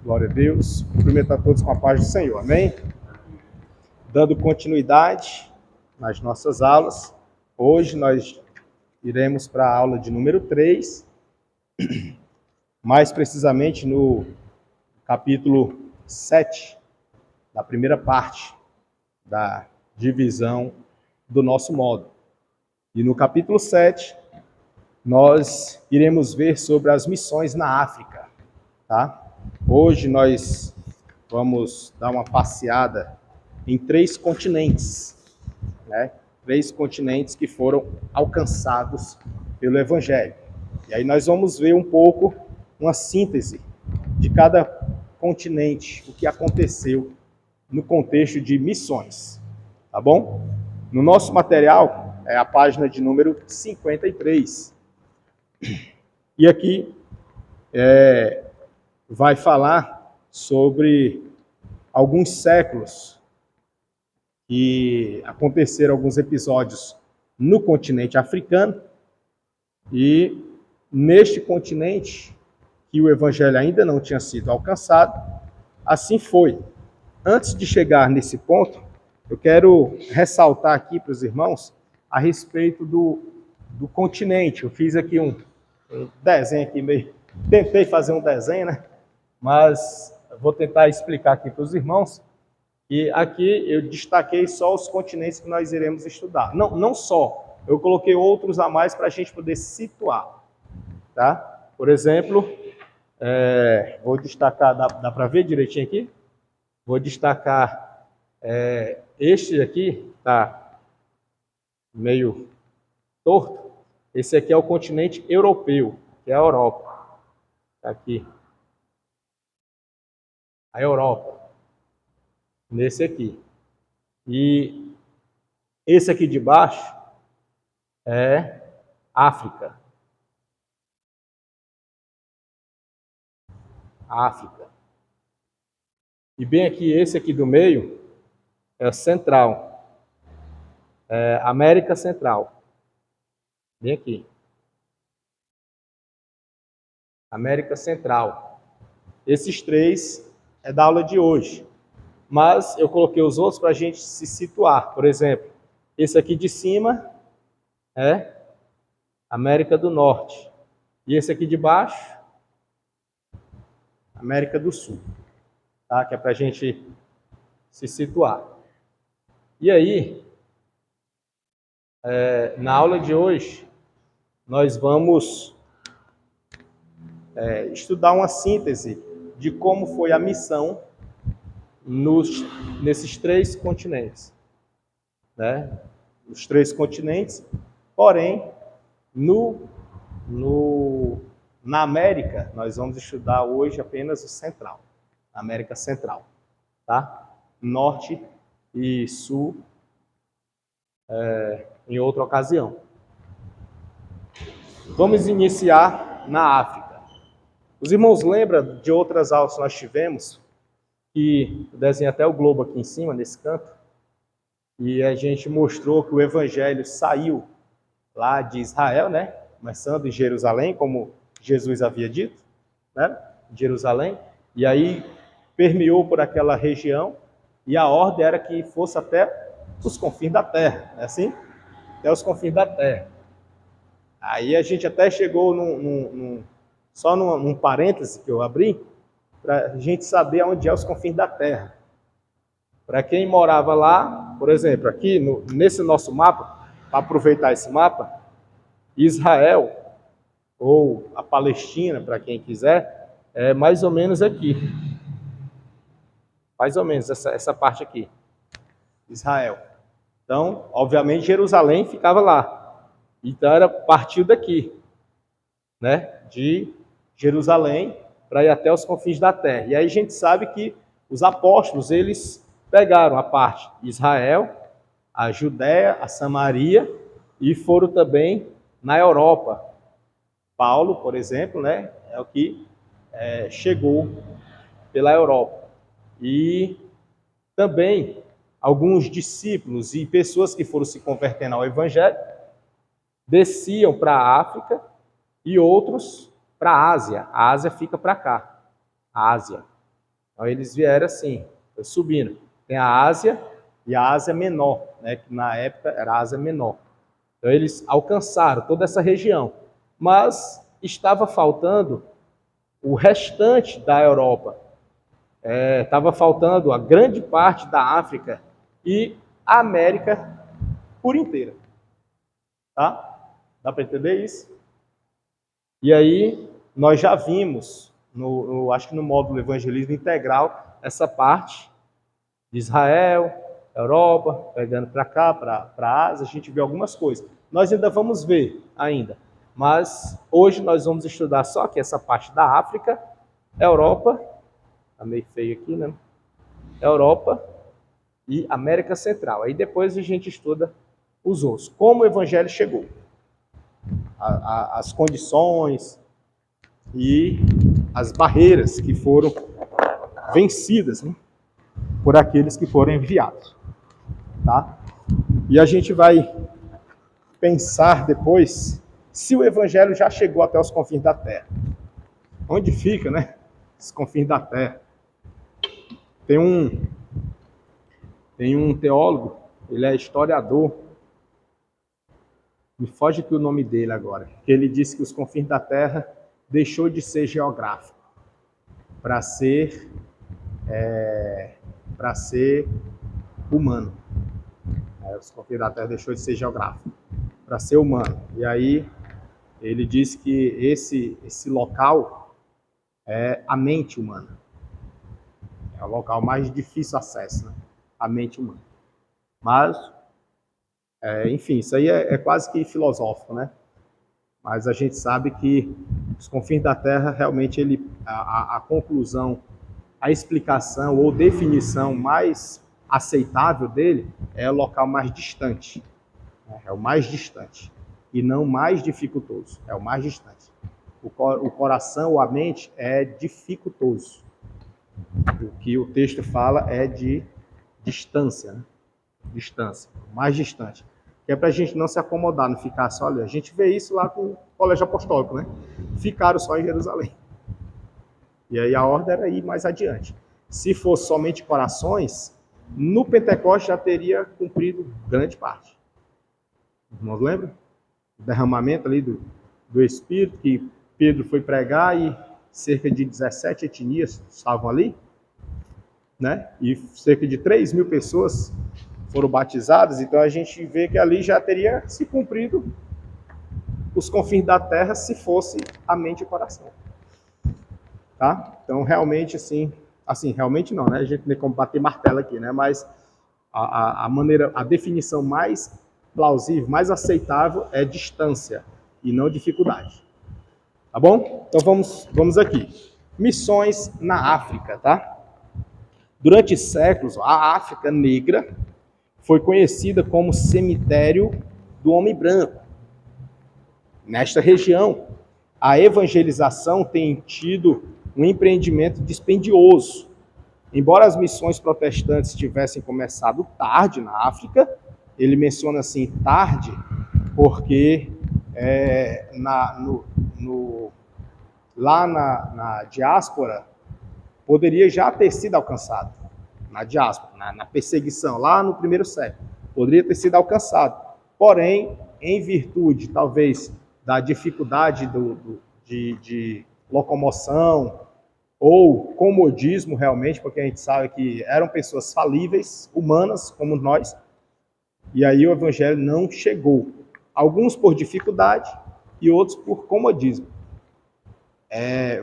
Glória a Deus. Cumprimento a todos com a paz do Senhor. Amém? Dando continuidade nas nossas aulas. Hoje nós iremos para a aula de número 3, mais precisamente no capítulo 7, da primeira parte da divisão do nosso módulo. E no capítulo 7, nós iremos ver sobre as missões na África, tá? Hoje nós vamos dar uma passeada em 3 continentes, né? 3 continentes que foram alcançados pelo Evangelho. E aí nós vamos ver um pouco uma síntese de cada continente, o que aconteceu no contexto de missões, tá bom? No nosso material é a página de número 53. E aqui vai falar sobre alguns séculos que aconteceram alguns episódios no continente africano, e neste continente que o evangelho ainda não tinha sido alcançado, assim foi. Antes de chegar nesse ponto, eu quero ressaltar aqui para os irmãos a respeito do continente. Eu fiz aqui um desenho aqui meio... Tentei fazer um desenho, né? Mas vou tentar explicar aqui para os irmãos. E aqui eu destaquei só os continentes que nós iremos estudar. Não só, eu coloquei outros a mais para a gente poder situar. Tá? Por exemplo, vou destacar, dá para ver direitinho aqui? Vou destacar este aqui, tá meio torto. Esse aqui é o continente europeu, que é a Europa. Tá aqui. A Europa. Nesse aqui. E esse aqui de baixo é África. África. E bem aqui, esse aqui do meio é Central. É América Central. Bem aqui. América Central. Esses 3 é da aula de hoje. Mas eu coloquei os outros para a gente se situar. Por exemplo, esse aqui de cima é América do Norte. E esse aqui de baixo, América do Sul. Tá? Que é para a gente se situar. E aí, na aula de hoje, nós vamos estudar uma síntese de como foi a missão nesses 3 continentes. Né? Os 3 continentes, porém, na América, nós vamos estudar hoje apenas o Central, a América Central. Tá? Norte e Sul, em outra ocasião. Vamos iniciar na África. Os irmãos lembram de outras aulas que nós tivemos, que eu desenhei até o globo aqui em cima, nesse canto, e a gente mostrou que o evangelho saiu lá de Israel, né? Começando em Jerusalém, como Jesus havia dito, né? Jerusalém, e aí permeou por aquela região, e a ordem era que fosse até os confins da terra, não é assim? Até os confins da terra. Aí a gente até chegou só num parêntese que eu abri, para a gente saber onde é os confins da terra. Para quem morava lá, por exemplo, aqui nesse nosso mapa, para aproveitar esse mapa, Israel, ou a Palestina, para quem quiser, é mais ou menos aqui. Mais ou menos essa parte aqui. Israel. Então, obviamente, Jerusalém ficava lá. Então, partiu daqui, né? De Jerusalém para ir até os confins da terra. E aí a gente sabe que os apóstolos, eles pegaram a parte de Israel, a Judéia, a Samaria, e foram também na Europa. Paulo, por exemplo, né, é o que chegou pela Europa. E também alguns discípulos e pessoas que foram se convertendo ao Evangelho desciam para a África, e outros para a Ásia. A Ásia fica para cá, a Ásia. Então eles vieram assim, subindo. Tem a Ásia e a Ásia Menor, né, que na época era a Ásia Menor. Então eles alcançaram toda essa região, mas estava faltando o restante da Europa. Estava faltando a grande parte da África e a América por inteira. Tá? Dá para entender isso? E aí nós já vimos, acho que no módulo Evangelismo Integral, essa parte de Israel, Europa, pegando para cá, para a Ásia, a gente vê algumas coisas. Nós ainda vamos ver ainda, mas hoje nós vamos estudar só aqui essa parte da África, Europa, tá meio feio aqui, né? Europa e América Central. Aí depois a gente estuda os outros. Como o Evangelho chegou, as condições e as barreiras que foram vencidas, né, por aqueles que foram enviados. Tá? E a gente vai pensar depois se o Evangelho já chegou até os confins da Terra. Onde fica, né? Os confins da Terra. Tem um teólogo, ele é historiador, me foge aqui o nome dele agora, que ele disse que os confins da Terra deixou de ser geográfico para ser humano. Os confins da Terra deixou de ser geográfico para ser humano. E aí ele disse que esse local é a mente humana. É o local mais difícil acesso, né? A mente humana. Mas, enfim, isso aí é quase que filosófico, né? Mas a gente sabe que os confins da Terra, realmente, a conclusão, a explicação ou definição mais aceitável dele é o local mais distante. É o mais distante. E não mais dificultoso. É o mais distante. O coração ou a mente é dificultoso. O que o texto fala é de distância, né? Distância, mais distante. Que é para a gente não se acomodar, não ficar só ali. A gente vê isso lá com o colégio apostólico, né? Ficaram só em Jerusalém. E aí a ordem era ir mais adiante. Se fosse somente corações, no Pentecostes já teria cumprido grande parte. Não lembra? O derramamento ali do Espírito, que Pedro foi pregar e cerca de 17 etnias estavam ali, né? E cerca de 3.000 pessoas foram batizadas, então a gente vê que ali já teria se cumprido os confins da terra se fosse a mente e o coração. Tá? Então, realmente, assim, realmente não, né? A gente não tem como bater martelo aqui, né? Mas a definição mais plausível, mais aceitável é distância e não dificuldade. Tá bom? Então, vamos aqui. Missões na África, tá? Durante séculos, a África negra foi conhecida como cemitério do homem branco. Nesta região, a evangelização tem tido um empreendimento dispendioso. Embora as missões protestantes tivessem começado tarde na África, ele menciona assim, tarde, porque lá na diáspora, poderia já ter sido alcançado. Na diáspora, na perseguição, lá no primeiro século, poderia ter sido alcançado. Porém, em virtude, talvez, da dificuldade de locomoção ou comodismo, realmente, porque a gente sabe que eram pessoas falíveis, humanas, como nós, e aí o evangelho não chegou. Alguns por dificuldade e outros por comodismo.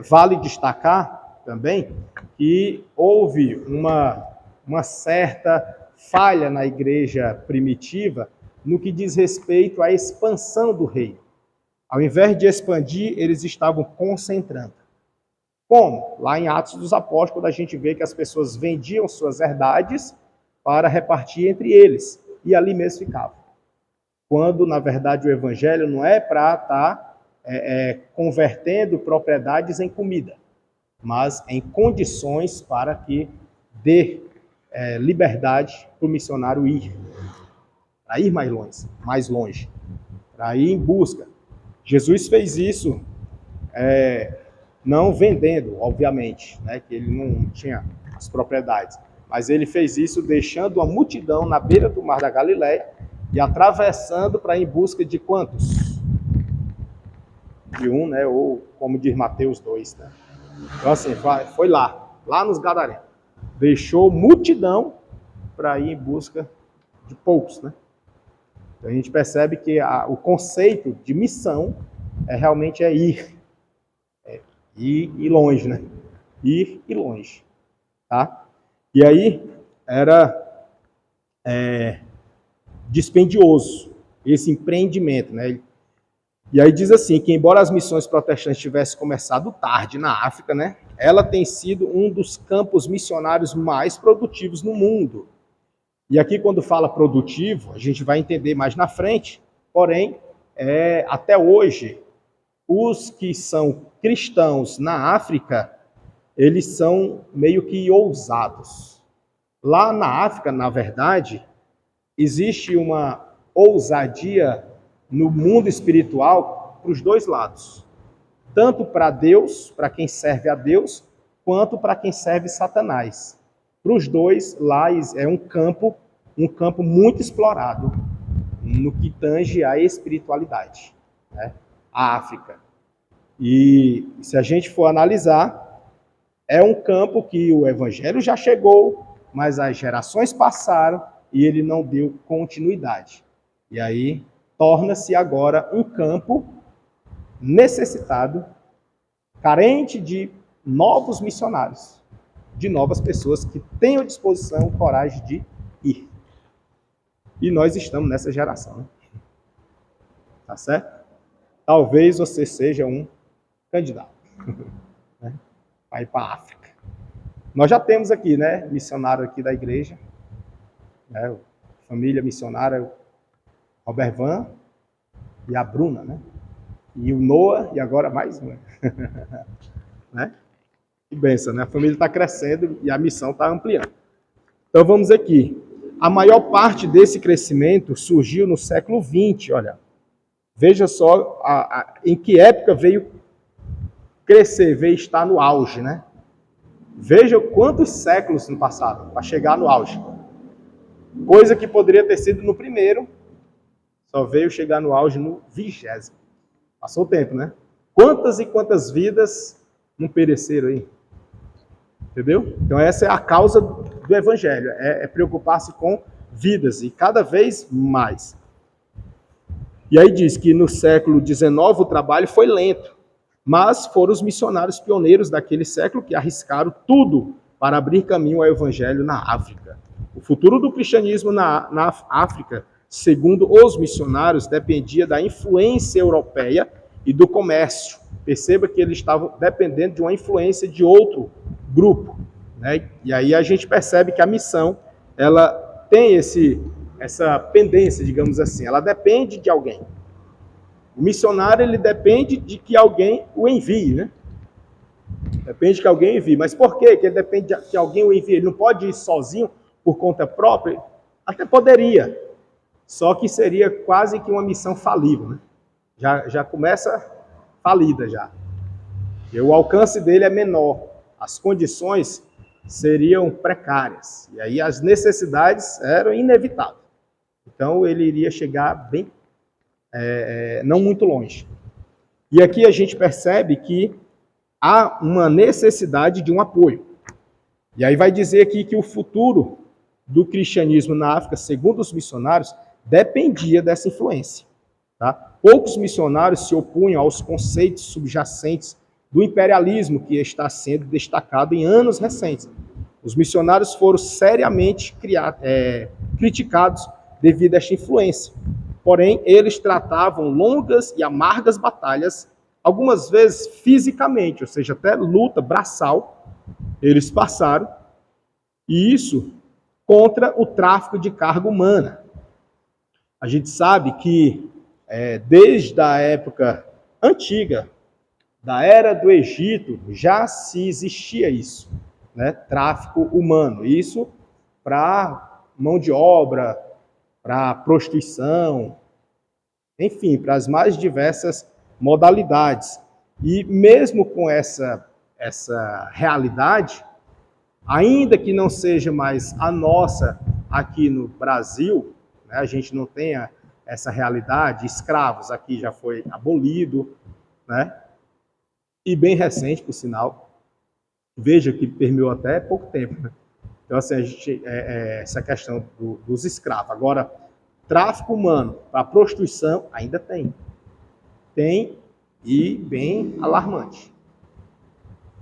Vale destacar também que houve uma certa falha na igreja primitiva no que diz respeito à expansão do reino. Ao invés de expandir, eles estavam concentrando. Como? Lá em Atos dos Apóstolos, quando a gente vê que as pessoas vendiam suas herdades para repartir entre eles, e ali mesmo ficavam. Quando, na verdade, o evangelho não é para estar convertendo propriedades em comida, mas em condições para que dê liberdade para o missionário ir. Para ir mais longe, para ir em busca. Jesus fez isso não vendendo, obviamente, né, que ele não tinha as propriedades, mas ele fez isso deixando uma multidão na beira do Mar da Galileia e atravessando para ir em busca de quantos? De um, né, ou como diz Mateus 2, né? Então assim, foi lá nos Gadarenos. Deixou multidão para ir em busca de poucos, né? Então a gente percebe que o conceito de missão realmente é ir e longe, né? Ir e longe, tá? E aí era dispendioso esse empreendimento, né? E aí diz assim, que embora as missões protestantes tivessem começado tarde na África, né? Ela tem sido um dos campos missionários mais produtivos no mundo. E aqui quando fala produtivo, a gente vai entender mais na frente, porém, até hoje, os que são cristãos na África, eles são meio que ousados. Lá na África, na verdade, existe uma ousadia no mundo espiritual para os dois lados. Tanto para Deus, para quem serve a Deus, quanto para quem serve Satanás. Para os dois, lá é um campo muito explorado no que tange à espiritualidade, né? A África. E se a gente for analisar, é um campo que o evangelho já chegou, mas as gerações passaram e ele não deu continuidade. E aí torna-se agora um campo necessitado, carente de novos missionários, de novas pessoas que tenham disposição, coragem de ir. E nós estamos nessa geração, né? Tá certo? Talvez você seja um candidato, né, para ir para a África. Nós já temos aqui, né, missionário aqui da igreja, né, família missionária, Robert Van e a Bruna, né? E o Noah, e agora mais um. Né? Que bênção, né? A família está crescendo e a missão está ampliando. Então vamos aqui. A maior parte desse crescimento surgiu no século XX, olha. Veja só em que época veio crescer, veio estar no auge, né? Veja quantos séculos no passado para chegar no auge. Coisa que poderia ter sido no primeiro, só veio chegar no auge no 20º. Passou o tempo, né? Quantas e quantas vidas não pereceram aí? Entendeu? Então essa é a causa do evangelho, é preocupar-se com vidas, e cada vez mais. E aí diz que no século XIX o trabalho foi lento, mas foram os missionários pioneiros daquele século que arriscaram tudo para abrir caminho ao evangelho na África. O futuro do cristianismo na África, segundo os missionários, dependia da influência europeia e do comércio. Perceba que eles estavam dependendo de uma influência de outro grupo, né? E aí a gente percebe que a missão, ela tem essa pendência, digamos assim, ela depende de alguém. O missionário, ele depende de que alguém o envie, né? Depende que alguém envie. Mas por quê que ele depende de que alguém o envie? Ele não pode ir sozinho por conta própria? Até poderia, só que seria quase que uma missão falível, né? Já começa falida já. E o alcance dele é menor, as condições seriam precárias, e aí as necessidades eram inevitáveis. Então ele iria chegar bem, não muito longe. E aqui a gente percebe que há uma necessidade de um apoio. E aí vai dizer aqui que o futuro do cristianismo na África, segundo os missionários, dependia dessa influência. Tá? Poucos missionários se opunham aos conceitos subjacentes do imperialismo que está sendo destacado em anos recentes. Os missionários foram seriamente criticados devido a esta influência. Porém, eles tratavam longas e amargas batalhas, algumas vezes fisicamente, ou seja, até luta braçal, eles passaram, e isso contra o tráfico de carga humana. A gente sabe que desde a época antiga, da era do Egito, já se existia isso, né? Tráfico humano. Isso para mão de obra, para prostituição, enfim, para as mais diversas modalidades. E mesmo com essa realidade, ainda que não seja mais a nossa aqui no Brasil, né, a gente não tenha essa realidade, escravos aqui já foi abolido, né, e bem recente, por sinal, veja que permeou até pouco tempo. Né? Então, assim, a gente, essa questão dos escravos. Agora, tráfico humano para prostituição ainda tem. Tem, e bem alarmante.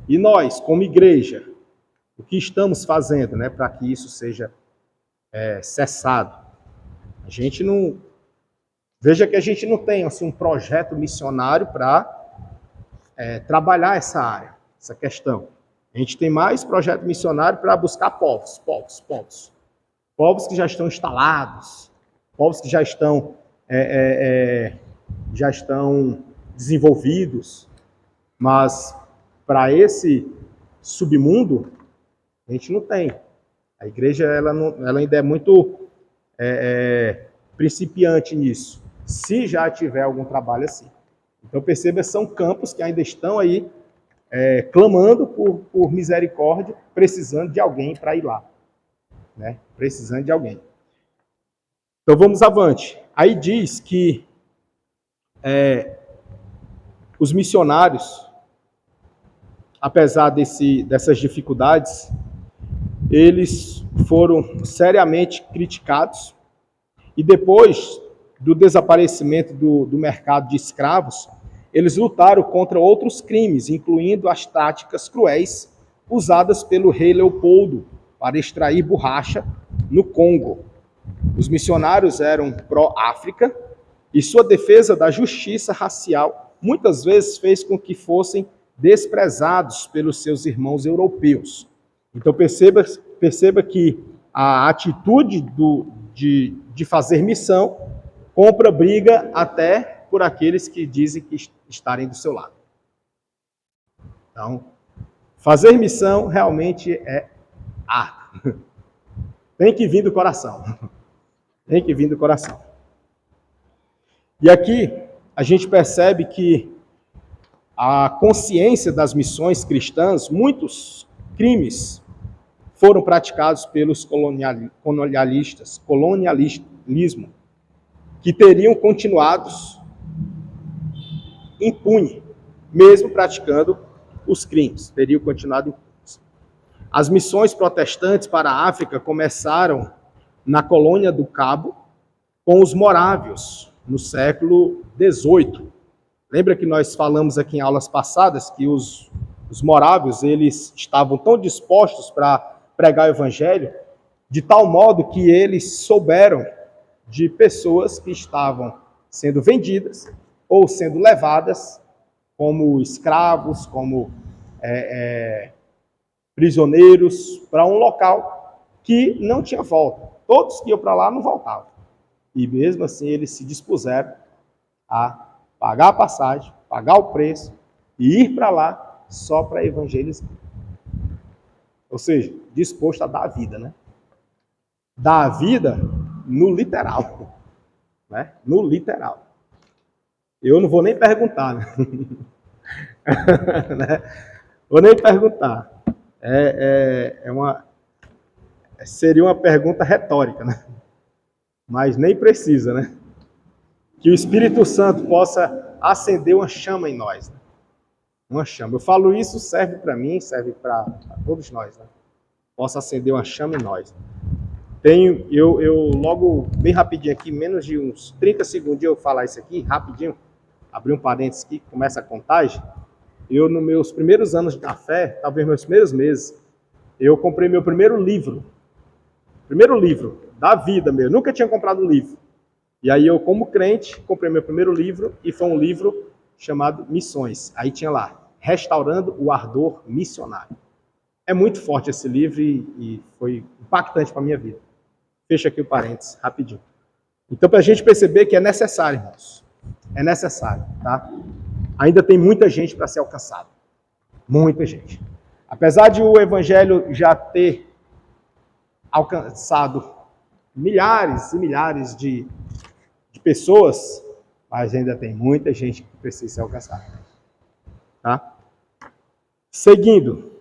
E nós, como igreja, o que estamos fazendo, né, para que isso seja cessado? A gente não... Veja que a gente não tem assim, um projeto missionário para trabalhar essa área, essa questão. A gente tem mais projeto missionário para buscar povos. Povos que já estão instalados, povos que já estão desenvolvidos, mas para esse submundo, a gente não tem. A igreja ela ainda é muito principiante nisso, se já tiver algum trabalho assim. Então perceba, são campos que ainda estão aí clamando por misericórdia, precisando de alguém para ir lá. Né? Precisando de alguém. Então vamos avante. Aí diz que os missionários, apesar dessas dificuldades, eles foram seriamente criticados e depois do desaparecimento do mercado de escravos, eles lutaram contra outros crimes, incluindo as táticas cruéis usadas pelo rei Leopoldo para extrair borracha no Congo. Os missionários eram pró-África e sua defesa da justiça racial muitas vezes fez com que fossem desprezados pelos seus irmãos europeus. Então perceba que a atitude de fazer missão compra briga até por aqueles que dizem que estarem do seu lado. Então, fazer missão realmente é árduo. Tem que vir do coração. Tem que vir do coração. E aqui a gente percebe que a consciência das missões cristãs, muitos crimes foram praticados pelos colonialismo, que teriam continuado impune, mesmo praticando os crimes, teriam continuado impunes. As missões protestantes para a África começaram na colônia do Cabo, com os morávios, no século XVIII. Lembra que nós falamos aqui em aulas passadas que os morávios, eles estavam tão dispostos para pregar o evangelho, de tal modo que eles souberam de pessoas que estavam sendo vendidas ou sendo levadas como escravos, como prisioneiros, para um local que não tinha volta. Todos que iam para lá não voltavam. E mesmo assim eles se dispuseram a pagar a passagem, pagar o preço e ir para lá só para evangelizar. Ou seja, disposto a dar a vida, né? Dar a vida no literal. Né? No literal. Eu não vou nem perguntar, né? Vou nem perguntar. Seria uma pergunta retórica, né? Mas nem precisa, né? Que o Espírito Santo possa acender uma chama em nós. Né? Uma chama. Eu falo isso, serve para mim, serve para todos nós. Né? Possa acender uma chama em nós. Eu logo, bem rapidinho aqui, menos de uns 30 segundos eu falar isso aqui, rapidinho, abrir um parênteses aqui, começa a contagem. Eu, nos meus primeiros anos de café, talvez meus primeiros meses, eu comprei meu primeiro livro da vida mesmo. Nunca tinha comprado um livro. E aí eu, como crente, comprei meu primeiro livro e foi um livro chamado Missões. Aí tinha lá, Restaurando o Ardor Missionário. É muito forte esse livro e foi impactante para a minha vida. Fecha aqui o parênteses, rapidinho. Então, para a gente perceber que é necessário, irmãos. É necessário, tá? Ainda tem muita gente para ser alcançada. Muita gente. Apesar de o evangelho já ter alcançado milhares e milhares de pessoas, mas ainda tem muita gente que precisa ser alcançada. Tá? Seguindo.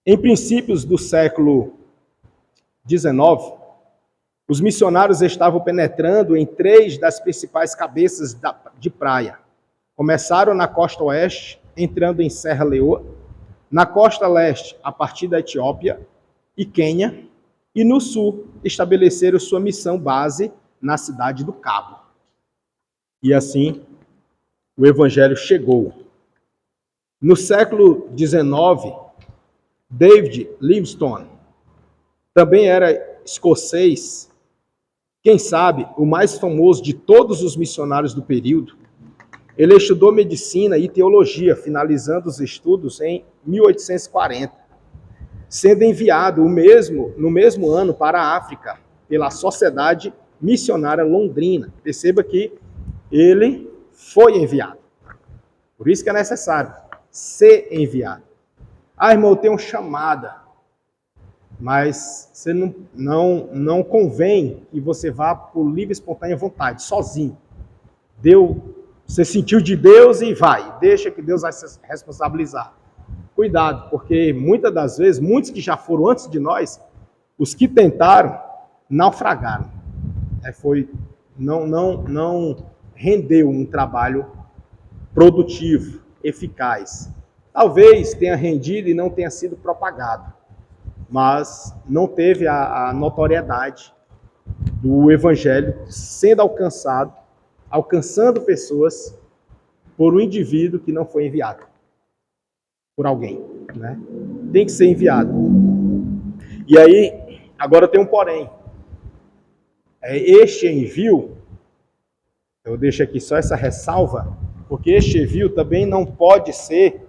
Em princípios do século XIX, os missionários estavam penetrando em 3 das principais cabeças de praia. Começaram na costa oeste, entrando em Serra Leoa, na costa leste, a partir da Etiópia e Quênia, e no sul, estabeleceram sua missão base na cidade do Cabo. E assim, o evangelho chegou. No século XIX, David Livingstone, também era escocês, quem sabe o mais famoso de todos os missionários do período. Ele estudou medicina e teologia, finalizando os estudos em 1840, sendo enviado no mesmo ano para a África, pela Sociedade Missionária Londrina. Perceba que ele foi enviado. Por isso que é necessário ser enviado. Ah, irmão, eu tenho chamada, mas você não convém que você vá por livre e espontânea vontade, sozinho. Você sentiu de Deus e vai. Deixa que Deus vai se responsabilizar. Cuidado, porque muitas das vezes, muitos que já foram antes de nós, os que tentaram, naufragaram. Não rendeu um trabalho produtivo, eficaz. Talvez tenha rendido e não tenha sido propagado, mas não teve a notoriedade do evangelho sendo alcançando pessoas por um indivíduo que não foi enviado por alguém, né? Tem que ser enviado. E aí, agora tem um porém. Este envio, eu deixo aqui só essa ressalva, porque este envio também não pode ser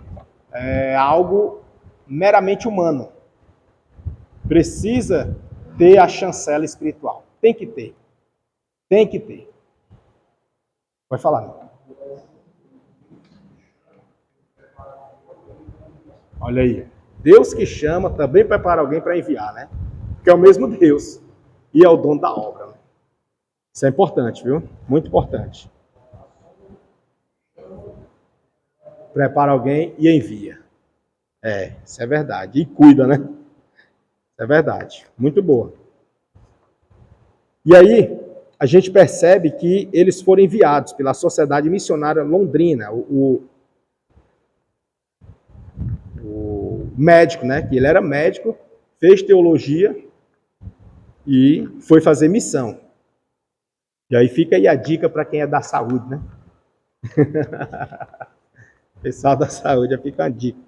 algo meramente humano. Precisa ter a chancela espiritual. Tem que ter. Tem que ter. Vai falar, meu. Olha aí. Deus que chama também prepara alguém para enviar, né? Porque é o mesmo Deus. E é o dono da obra. Né? Isso é importante, viu? Muito importante. Prepara alguém e envia. Isso é verdade. E cuida, né? Isso é verdade. Muito boa. E aí, a gente percebe que eles foram enviados pela Sociedade Missionária Londrina, o médico, né? Que ele era médico, fez teologia e foi fazer missão. E aí fica aí a dica para quem é da saúde, né? Pessoal da saúde, fica a dica.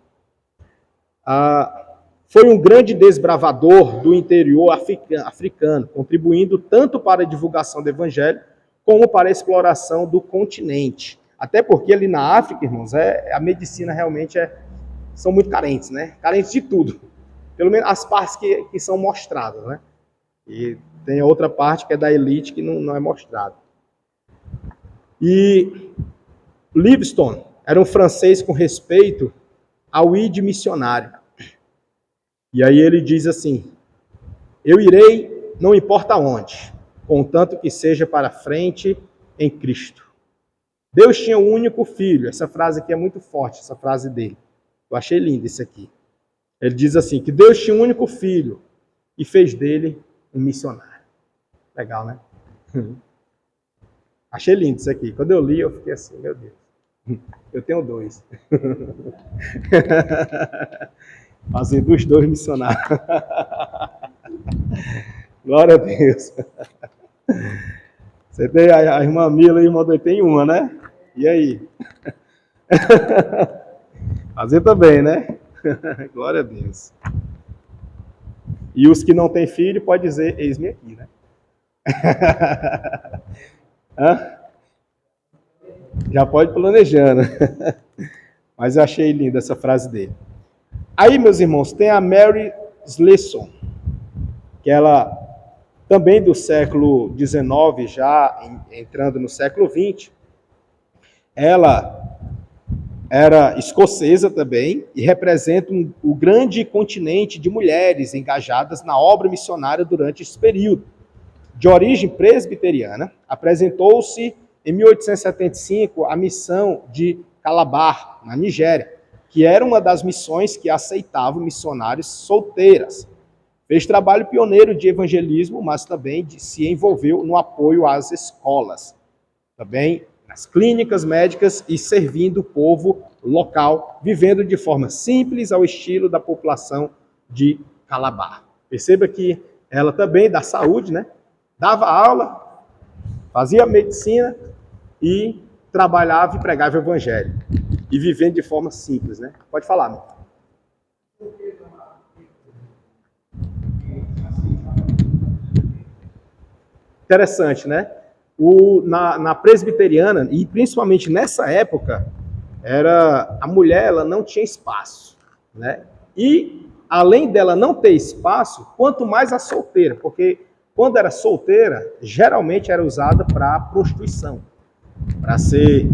Foi um grande desbravador do interior africano, contribuindo tanto para a divulgação do evangelho, como para a exploração do continente. Até porque ali na África, irmãos, a medicina realmente são muito carentes, né? Carentes de tudo. Pelo menos as partes que são mostradas, né? E tem a outra parte que é da elite que não é mostrada. E Livingstone era um francês com respeito ao id missionário. E aí ele diz assim: eu irei, não importa onde, contanto que seja para frente em Cristo. Deus tinha um único filho. Essa frase aqui é muito forte, essa frase dele. Eu achei lindo isso aqui. Ele diz assim, que Deus tinha um único filho e fez dele um missionário. Legal, né? Achei lindo isso aqui. Quando eu li, eu fiquei assim, meu Deus. Eu tenho 2. Fazendo os 2 missionários. Glória a Deus. Você tem a irmã Mila e a irmã Doi tem uma, né? E aí? Fazer também, né? Glória a Deus. E os que não têm filho, pode dizer, eis-me aqui, né? Já pode ir planejando. Mas eu achei linda essa frase dele. Aí, meus irmãos, tem a Mary Slessor, que ela também do século XIX, já entrando no século XX, ela era escocesa também e representa o grande continente de mulheres engajadas na obra missionária durante esse período. de origem presbiteriana, apresentou-se em 1875 a missão de Calabar, na Nigéria, que era uma das missões que aceitavam missionários solteiras. Fez trabalho pioneiro de evangelismo, mas também se envolveu no apoio às escolas, também nas clínicas médicas e servindo o povo local, vivendo de forma simples ao estilo da população de Calabar. Perceba que ela também da saúde, né? Dava aula, fazia medicina e trabalhava e pregava o evangelho. E vivendo de forma simples, né? Pode falar, meu. Interessante, né? Na presbiteriana, e principalmente nessa época, a mulher ela não tinha espaço, né? E além dela não ter espaço, quanto mais a solteira, porque quando era solteira, geralmente era usada para prostituição, para ser,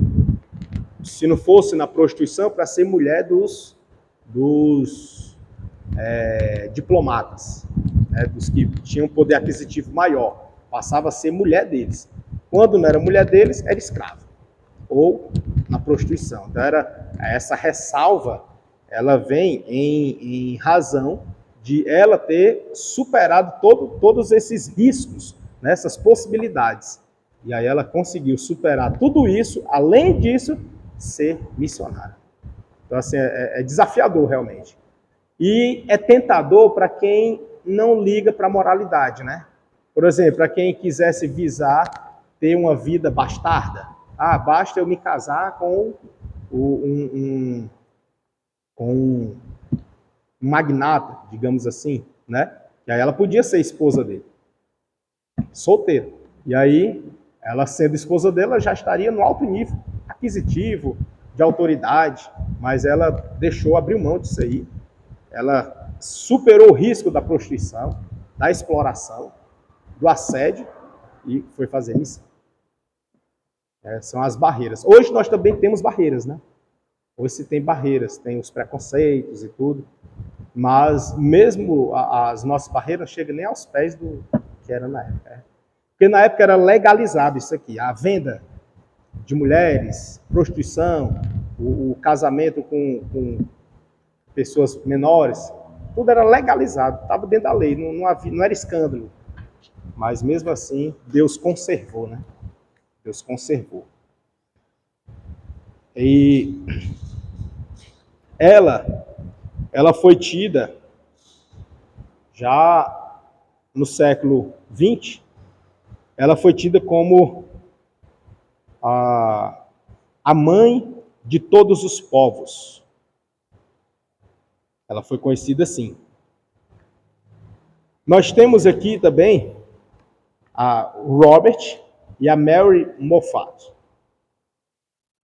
se não fosse na prostituição, para ser mulher dos diplomatas, né? Dos que tinham poder aquisitivo maior, passava a ser mulher deles. Quando não era mulher deles, era escrava ou na prostituição. Então essa ressalva, ela vem em razão de ela ter superado todos esses riscos, né, essas possibilidades. E aí ela conseguiu superar tudo isso, além disso, ser missionária. Então, assim, é desafiador realmente. E é tentador para quem não liga para a moralidade, né? Por exemplo, para quem quisesse visar ter uma vida bastarda. Ah, basta eu me casar com um magnata, digamos assim, né? E aí ela podia ser esposa dele, solteira. E aí, ela sendo esposa dele, ela já estaria no alto nível aquisitivo, de autoridade, mas ela deixou, abriu mão disso aí. Ela superou o risco da prostituição, da exploração, do assédio e foi fazer missão. São as barreiras. Hoje nós também temos barreiras, né? Hoje se tem barreiras, tem os preconceitos e tudo, mas mesmo as nossas barreiras chegam nem aos pés do que era na época. Né? Porque na época era legalizado isso aqui, a venda de mulheres, prostituição, o casamento com pessoas menores, tudo era legalizado, estava dentro da lei, não era escândalo. Mas mesmo assim, Deus conservou, né? Deus conservou. E ela foi tida já no século XX, ela foi tida como a mãe de todos os povos. Ela foi conhecida assim. Nós temos aqui também a Robert e a Mary Moffat.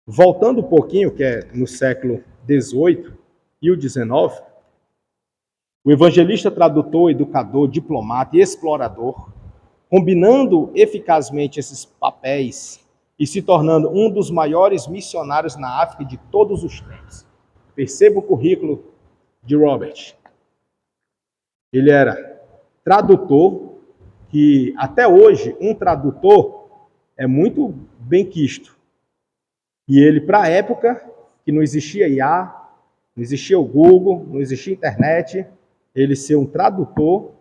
Voltando um pouquinho, que é no século XVIII e o XIX, o evangelista, tradutor, educador, diplomata e explorador, combinando eficazmente esses papéis e se tornando um dos maiores missionários na África de todos os tempos. Perceba o currículo de Robert. Ele era tradutor, que até hoje um tradutor é muito bem quisto. E ele, para a época, que não existia IA, não existia o Google, não existia internet, ele ser um tradutor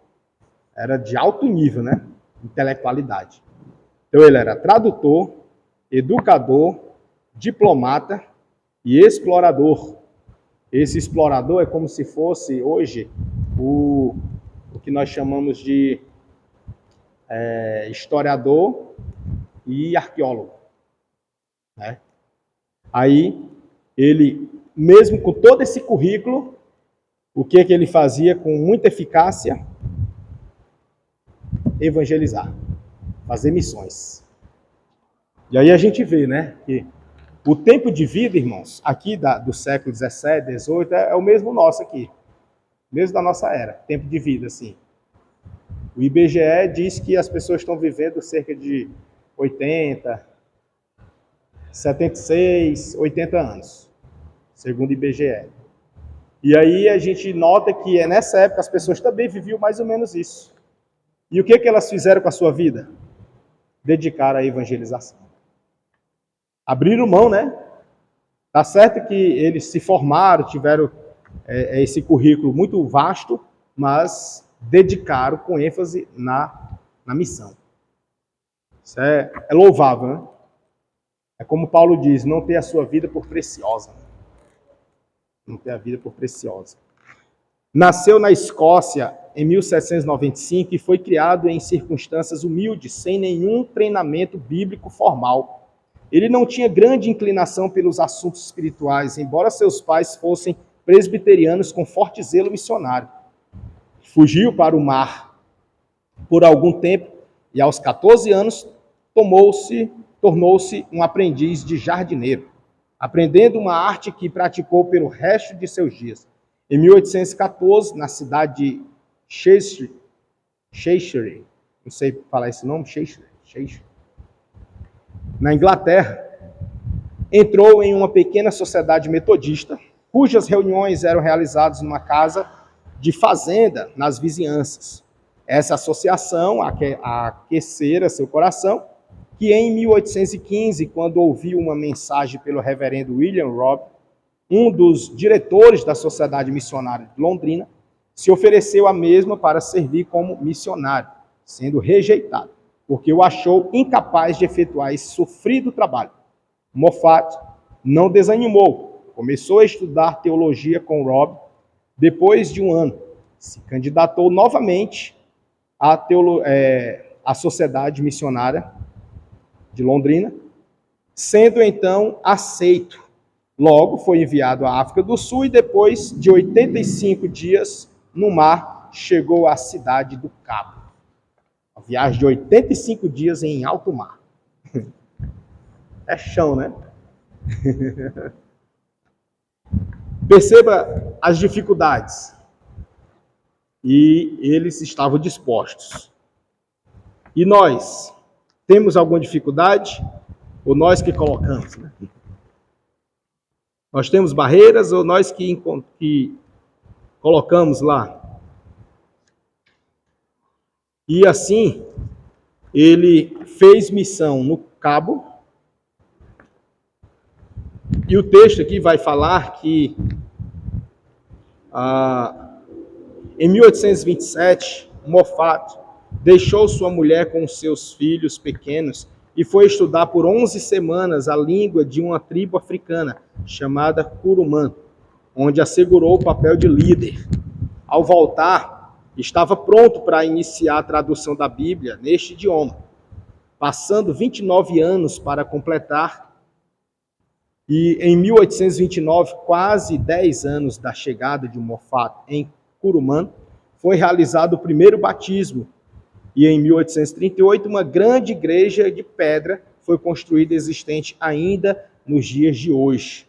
era de alto nível, né? Intelectualidade. Então ele era tradutor, educador, diplomata e explorador. Esse explorador é como se fosse hoje o que nós chamamos de historiador e arqueólogo, né? Aí ele, mesmo com todo esse currículo, o que ele fazia com muita eficácia? Evangelizar, fazer missões. E aí a gente vê, né, que o tempo de vida, irmãos, aqui do século XVII, XVIII, é o mesmo nosso aqui, mesmo da nossa era, tempo de vida, assim. O IBGE diz que as pessoas estão vivendo cerca de 80, 76, 80 anos, segundo o IBGE. E aí a gente nota que nessa época as pessoas também viviam mais ou menos isso. E o que elas fizeram com a sua vida? Dedicaram à evangelização. Abriram mão, né? Tá certo que eles se formaram, tiveram esse currículo muito vasto, mas dedicaram com ênfase na missão. Isso é louvável, né? É como Paulo diz, não ter a sua vida por preciosa. Não ter a vida por preciosa. Nasceu na Escócia em 1795 e foi criado em circunstâncias humildes, sem nenhum treinamento bíblico formal. Ele não tinha grande inclinação pelos assuntos espirituais, embora seus pais fossem presbiterianos com forte zelo missionário. Fugiu para o mar por algum tempo e aos 14 anos tornou-se um aprendiz de jardineiro, aprendendo uma arte que praticou pelo resto de seus dias. Em 1814, na cidade de Cheshire, não sei falar esse nome, Cheshire, na Inglaterra, entrou em uma pequena sociedade metodista, cujas reuniões eram realizadas numa casa de fazenda nas vizinhanças. Essa associação aquecera seu coração, que em 1815, quando ouviu uma mensagem pelo reverendo William Robb, um dos diretores da Sociedade Missionária de Londrina, se ofereceu a mesma para servir como missionário, sendo rejeitado, porque o achou incapaz de efetuar esse sofrido trabalho. Moffat não desanimou, começou a estudar teologia com Robb. Depois de um ano, se candidatou novamente à Sociedade Missionária de Londrina, sendo então aceito. Logo foi enviado à África do Sul e depois de 85 dias no mar, chegou à cidade do Cabo. Uma viagem de 85 dias em alto mar. É chão, né? Perceba as dificuldades. E eles estavam dispostos. E nós, temos alguma dificuldade? Ou nós que colocamos, né? Nós temos barreiras ou nós que colocamos lá? E assim, ele fez missão no Cabo. E o texto aqui vai falar que em 1827, Moffat deixou sua mulher com seus filhos pequenos e foi estudar por 11 semanas a língua de uma tribo africana chamada Curumã, onde assegurou o papel de líder. Ao voltar, estava pronto para iniciar a tradução da Bíblia neste idioma, passando 29 anos para completar. E em 1829, quase 10 anos da chegada de Moffat em Curumã, foi realizado o primeiro batismo. E em 1838, uma grande igreja de pedra foi construída, existente ainda nos dias de hoje.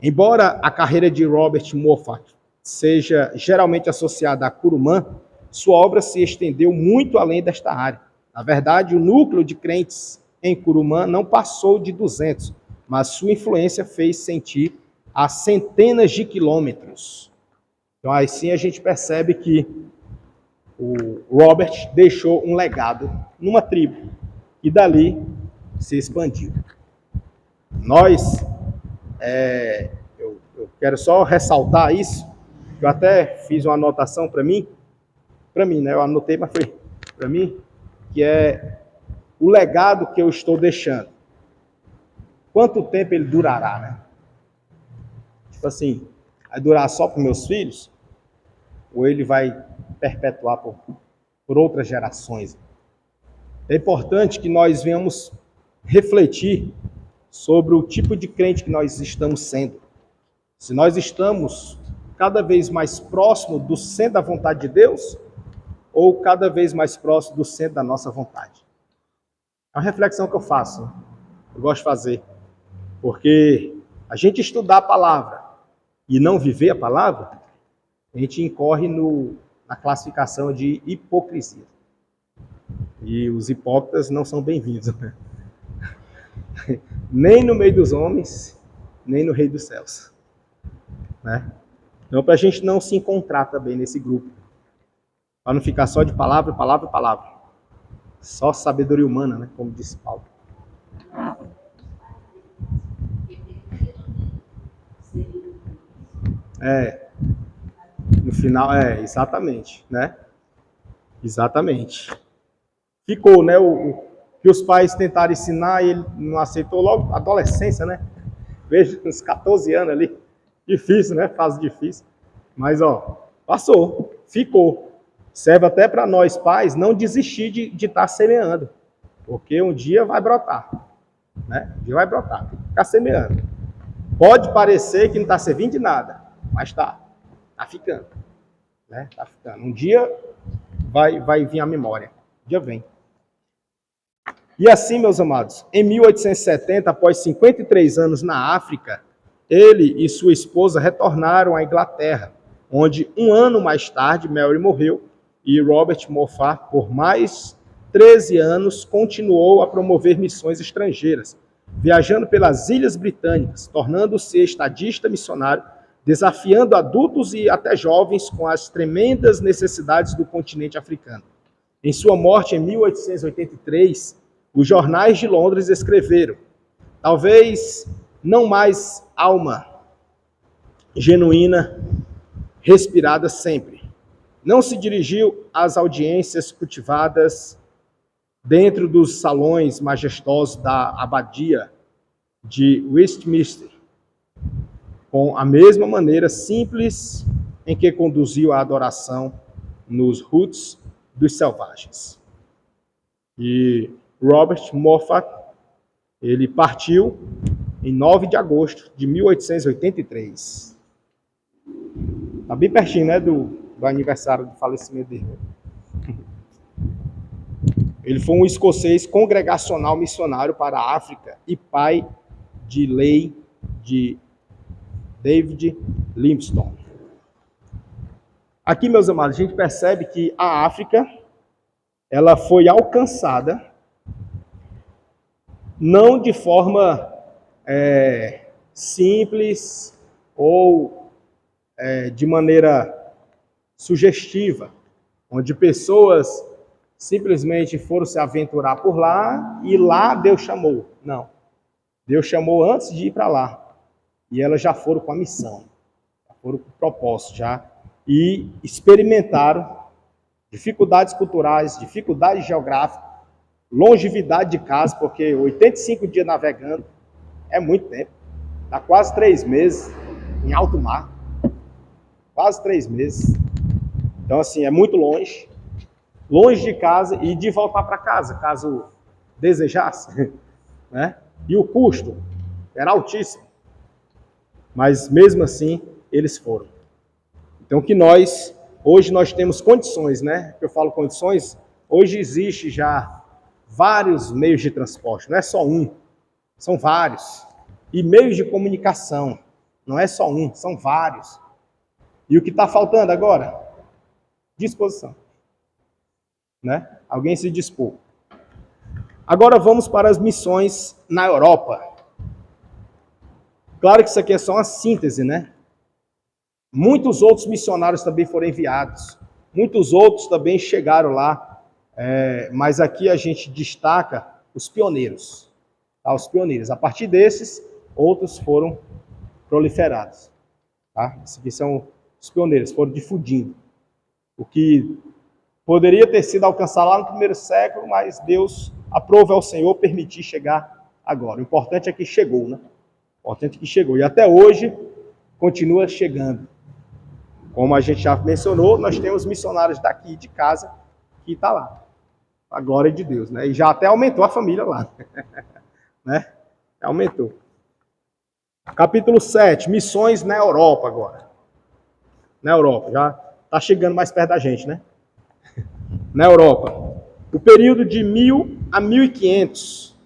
Embora a carreira de Robert Moffat seja geralmente associada a Curumã, sua obra se estendeu muito além desta área. Na verdade, o núcleo de crentes em Curumã não passou de 200, mas sua influência fez sentir a centenas de quilômetros. Então, assim a gente percebe que o Robert deixou um legado numa tribo e dali se expandiu. Nós, eu quero só ressaltar isso, eu até fiz uma anotação para mim, né? Eu anotei, mas foi para mim, que é o legado que eu estou deixando. Quanto tempo ele durará, né? Tipo assim, vai durar só para meus filhos? Ou ele vai perpetuar por outras gerações? É importante que nós venhamos refletir sobre o tipo de crente que nós estamos sendo. Se nós estamos cada vez mais próximo do centro da vontade de Deus, ou cada vez mais próximo do centro da nossa vontade. É uma reflexão que eu faço, eu gosto de fazer. Porque a gente estudar a palavra e não viver a palavra, a gente incorre na classificação de hipocrisia. E os hipócritas não são bem-vindos, né? Nem no meio dos homens, nem no reino dos céus. Né? Então, para a gente não se encontrar também nesse grupo. Para não ficar só de palavra, palavra, palavra. Só sabedoria humana, né? Como disse Paulo. No final, exatamente, né? Exatamente. Ficou, né? O que os pais tentaram ensinar e ele não aceitou logo. Adolescência, né? Veja, uns 14 anos ali. Difícil, né? Fase difícil. Mas, passou. Ficou. Serve até para nós, pais, não desistir de estar semeando. Porque um dia vai brotar. Né? Um dia vai brotar. Ficar semeando. Pode parecer que não está servindo de nada. Mas está. Está ficando. Né? Tá ficando. Um dia vai vir a memória. Um dia vem. E assim, meus amados, em 1870, após 53 anos na África, ele e sua esposa retornaram à Inglaterra, onde um ano mais tarde Mary morreu e Robert Moffat, por mais 13 anos, continuou a promover missões estrangeiras, viajando pelas Ilhas Britânicas, tornando-se estadista missionário, desafiando adultos e até jovens com as tremendas necessidades do continente africano. Em sua morte, em 1883, os jornais de Londres escreveram: talvez não mais alma genuína, respirada sempre. Não se dirigiu às audiências cultivadas dentro dos salões majestosos da abadia de Westminster, com a mesma maneira simples em que conduziu a adoração nos huts dos selvagens. E Robert Moffat, ele partiu em 9 de agosto de 1883. Está bem pertinho, né, do aniversário do falecimento dele. Ele foi um escocês congregacional missionário para a África e pai de lei de David Livingstone. Aqui, meus amados, a gente percebe que a África, ela foi alcançada não de forma simples ou de maneira sugestiva, onde pessoas simplesmente foram se aventurar por lá e lá Deus chamou. Não. Deus chamou antes de ir para lá. E elas já foram com a missão, já foram com o propósito já, e experimentaram dificuldades culturais, dificuldades geográficas, longevidade de casa, porque 85 dias navegando é muito tempo. Dá quase 3 meses em alto mar. Quase 3 meses. Então, assim, é muito longe. Longe de casa e de voltar para casa, caso desejasse. Né? E o custo era altíssimo. Mas, mesmo assim, eles foram. Então, que hoje nós temos condições, né? Eu falo condições, hoje existe já vários meios de transporte, não é só um, são vários. E meios de comunicação, não é só um, são vários. E o que está faltando agora? Disposição. Né? Alguém se dispor. Agora vamos para as missões na Europa. Claro que isso aqui é só uma síntese, né? Muitos outros missionários também foram enviados. Muitos outros também chegaram lá. Mas aqui a gente destaca os pioneiros. Tá? Os pioneiros. A partir desses, outros foram proliferados. Tá? Esses aqui são os pioneiros, foram difundindo. O que poderia ter sido alcançado lá no primeiro século, mas Deus aprove ao Senhor permitir chegar agora. O importante é que chegou, né? O importante é que chegou. E até hoje continua chegando. Como a gente já mencionou, nós temos missionários daqui de casa que está lá. A glória de Deus, né? E já até aumentou a família lá. Né? Aumentou. Capítulo 7, missões na Europa agora. Na Europa, já está chegando mais perto da gente, né? Na Europa. O período de 1000 a 1500.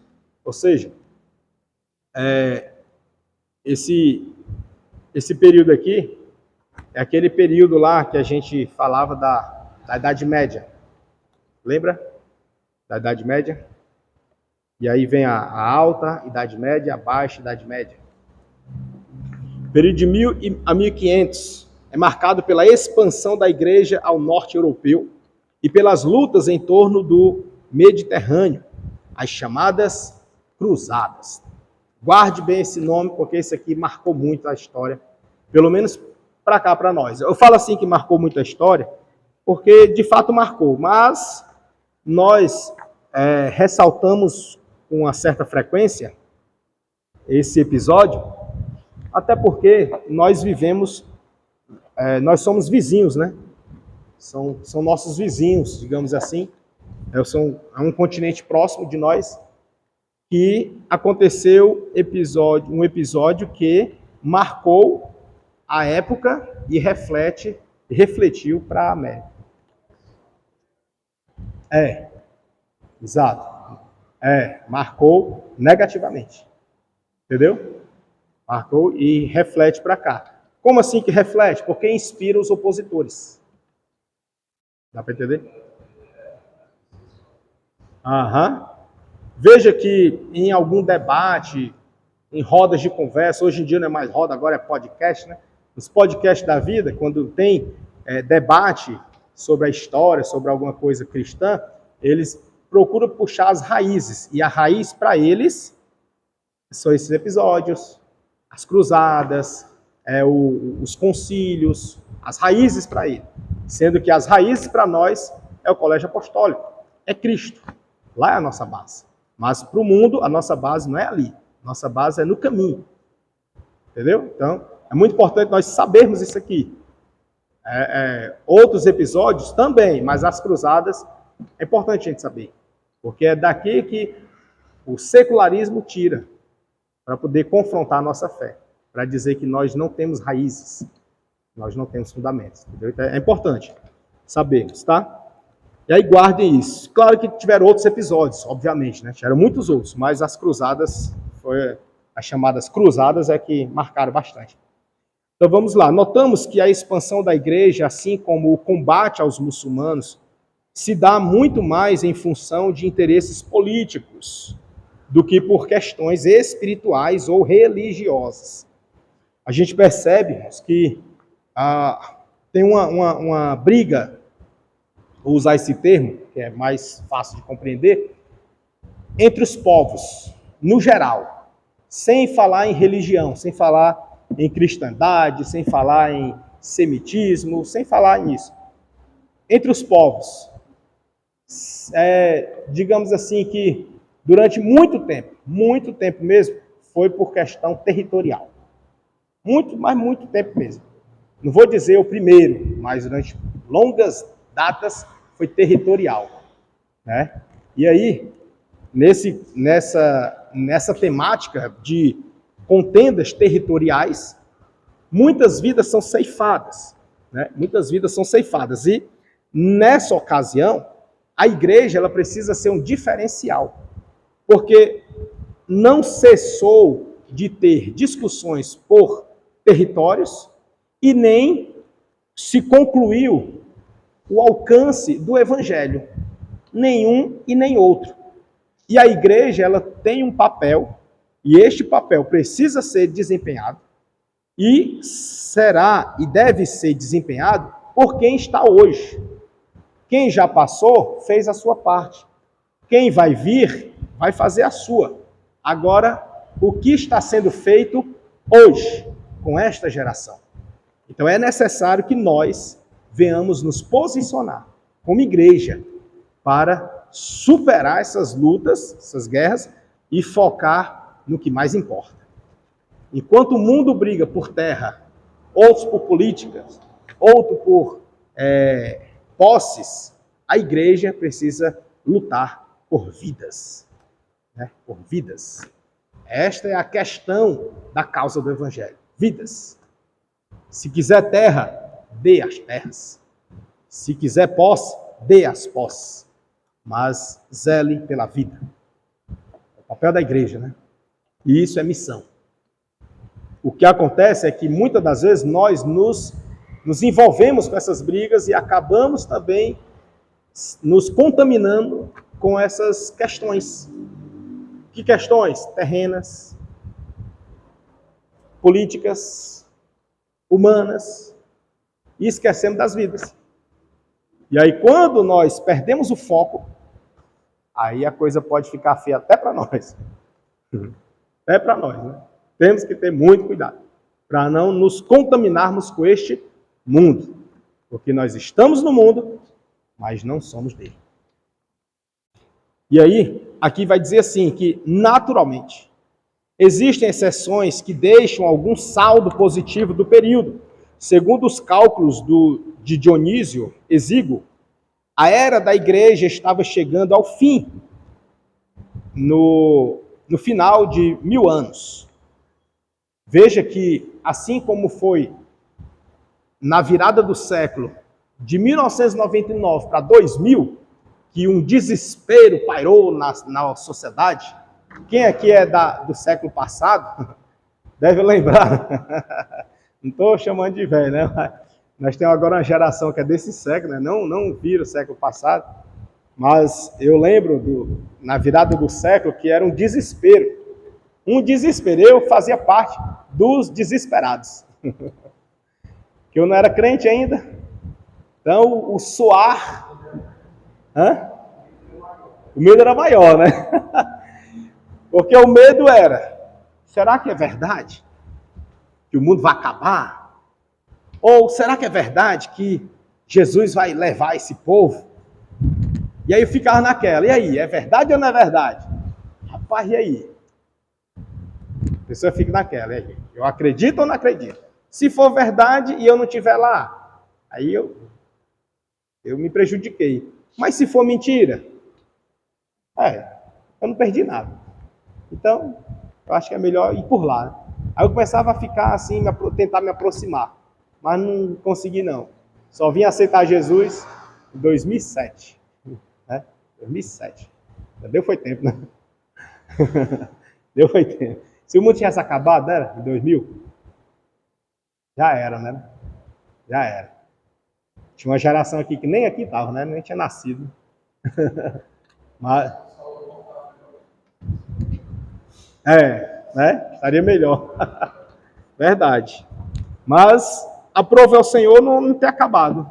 Ou seja, esse período aqui é aquele período lá que a gente falava da Idade Média. Lembra? Da Idade Média? E aí vem a alta Idade Média, a baixa Idade Média. O período de 1000 a 1500 é marcado pela expansão da igreja ao norte europeu, e pelas lutas em torno do Mediterrâneo, as chamadas Cruzadas. Guarde bem esse nome, porque esse aqui marcou muito a história, pelo menos para cá, para nós. Eu falo assim que marcou muito a história, porque de fato marcou, mas nós ressaltamos com uma certa frequência esse episódio, até porque nós vivemos, nós somos vizinhos, né? São nossos vizinhos, digamos assim. É um continente próximo de nós, que aconteceu um episódio que marcou a época e refletiu para a América. Exato. Marcou negativamente. Entendeu? Marcou e reflete para cá. Como assim que reflete? Porque inspira os opositores. Dá para entender? Veja que em algum debate, em rodas de conversa, hoje em dia não é mais roda, agora é podcast, né? Os podcasts da vida, quando tem debate sobre a história, sobre alguma coisa cristã, eles procuram puxar as raízes. E a raiz para eles são esses episódios, as cruzadas, os concílios, as raízes para ele. Sendo que as raízes para nós é o colégio apostólico, é Cristo. Lá é a nossa base. Mas para o mundo, a nossa base não é ali. Nossa base é no caminho. Entendeu? Então, é muito importante nós sabermos isso aqui. Outros episódios também, mas as cruzadas é importante a gente saber. Porque é daqui que o secularismo tira para poder confrontar a nossa fé. Para dizer que nós não temos raízes. Nós não temos fundamentos. Entendeu? Então, é importante sabermos, tá? E aí guardem isso. Claro que tiveram outros episódios, obviamente, né? Tiveram muitos outros, mas as cruzadas, as chamadas cruzadas é que marcaram bastante. Então vamos lá. Notamos que a expansão da igreja, assim como o combate aos muçulmanos, se dá muito mais em função de interesses políticos do que por questões espirituais ou religiosas. A gente percebe que tem uma briga, vou usar esse termo, que é mais fácil de compreender, entre os povos, no geral, sem falar em religião, sem falar em cristandade, sem falar em semitismo, sem falar nisso. Entre os povos, digamos assim que durante muito tempo mesmo, foi por questão territorial. Mas muito tempo mesmo. Não vou dizer o primeiro, mas durante longas datas foi territorial, né? E aí, nessa temática de contendas territoriais, muitas vidas são ceifadas, né? Muitas vidas são ceifadas. E nessa ocasião, a igreja ela precisa ser um diferencial, porque não cessou de ter discussões por territórios e nem se concluiu o alcance do evangelho, nenhum e nem outro. E a igreja ela tem um papel, e este papel precisa ser desempenhado, e será e deve ser desempenhado por quem está hoje. Quem já passou, fez a sua parte. Quem vai vir, vai fazer a sua. Agora, o que está sendo feito hoje, com esta geração? Então é necessário que nós venhamos nos posicionar como igreja para superar essas lutas, essas guerras e focar no que mais importa. Enquanto o mundo briga por terra, outros por políticas, outro por posses, a igreja precisa lutar por vidas, né? Por vidas. Esta é a questão da causa do evangelho. Vidas. Se quiser terra, dê as terras. Se quiser posse, dê as posses. Mas zele pela vida. É o papel da igreja, né? E isso é missão. O que acontece é que muitas das vezes nós nos envolvemos com essas brigas e acabamos também nos contaminando com essas questões. Que questões? Terrenas, políticas, humanas, e esquecemos das vidas. E aí, quando nós perdemos o foco, aí a coisa pode ficar feia até para nós. Até para nós, né? Temos que ter muito cuidado para não nos contaminarmos com este mundo. Porque nós estamos no mundo, mas não somos dele. E aí, aqui vai dizer assim, que naturalmente, existem exceções que deixam algum saldo positivo do período. Segundo os cálculos de Dionísio Exíguo, a era da igreja estava chegando ao fim, no final de 1000 anos. Veja que, assim como foi na virada do século, de 1999 para 2000, que um desespero pairou na sociedade. Quem aqui é do século passado deve lembrar. Não estou chamando de velho, né? Nós temos agora uma geração que é desse século, né? Não vira o século passado, mas eu lembro na virada do século que era um desespero. Um desespero. Eu fazia parte dos desesperados. Que eu não era crente ainda. Então, o suar... O medo era maior, né? Porque o medo era, será que é verdade que o mundo vai acabar? Ou será que é verdade que Jesus vai levar esse povo? E aí eu ficava naquela, e aí, é verdade ou não é verdade? Rapaz, e aí? A pessoa fica naquela, e aí? Eu acredito ou não acredito? Se for verdade e eu não estiver lá, aí eu me prejudiquei. Mas se for mentira, eu não perdi nada. Então, eu acho que é melhor ir por lá. Aí eu começava a ficar assim, tentar me aproximar. Mas não consegui, não. Só vim aceitar Jesus em 2007. Né? 2007. Já deu foi tempo, né? Deu foi tempo. Se o mundo tivesse acabado, era? Em 2000? Já era, né? Já era. Tinha uma geração aqui que nem aqui estava, né? Nem tinha nascido. Mas... né? Estaria melhor. Verdade. Mas aprove ao Senhor não ter acabado.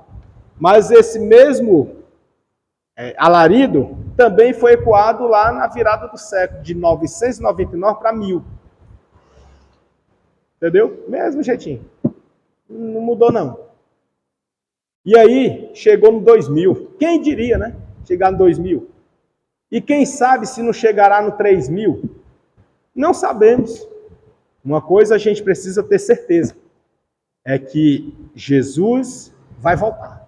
Mas esse mesmo alarido também foi ecoado lá na virada do século, de 999 para 1000. Entendeu? Mesmo jeitinho. Não mudou, não. E aí, chegou no 2000. Quem diria, né? Chegar no 2000. E quem sabe se não chegará no 3000? Não sabemos. Uma coisa a gente precisa ter certeza. É que Jesus vai voltar.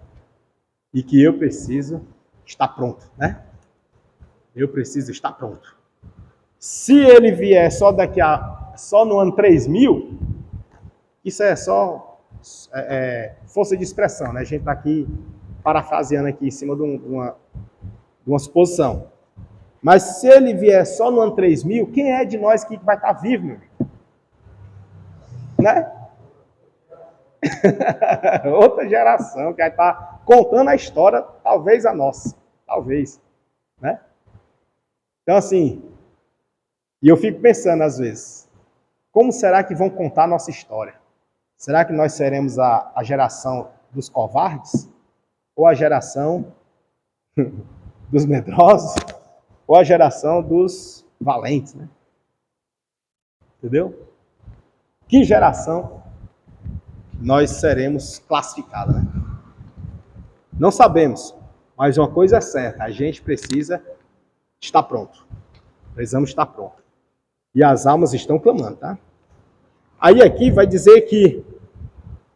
E que eu preciso estar pronto, né? Eu preciso estar pronto. Se ele vier só no ano 3000, isso é só força de expressão, né? A gente está aqui parafraseando aqui em cima de uma suposição. Mas se ele vier só no ano 3000, quem é de nós que vai estar vivo, meu amigo? Né? Outra geração que vai estar contando a história, talvez a nossa. Talvez. Né? Então, assim, e eu fico pensando às vezes, como será que vão contar a nossa história? Será que nós seremos a geração dos covardes? Ou a geração dos medrosos? Ou a geração dos valentes, né? Entendeu? Que geração nós seremos classificados, né? Não sabemos, mas uma coisa é certa, a gente precisa estar pronto. Precisamos estar pronto. E as almas estão clamando, tá? Aí aqui vai dizer que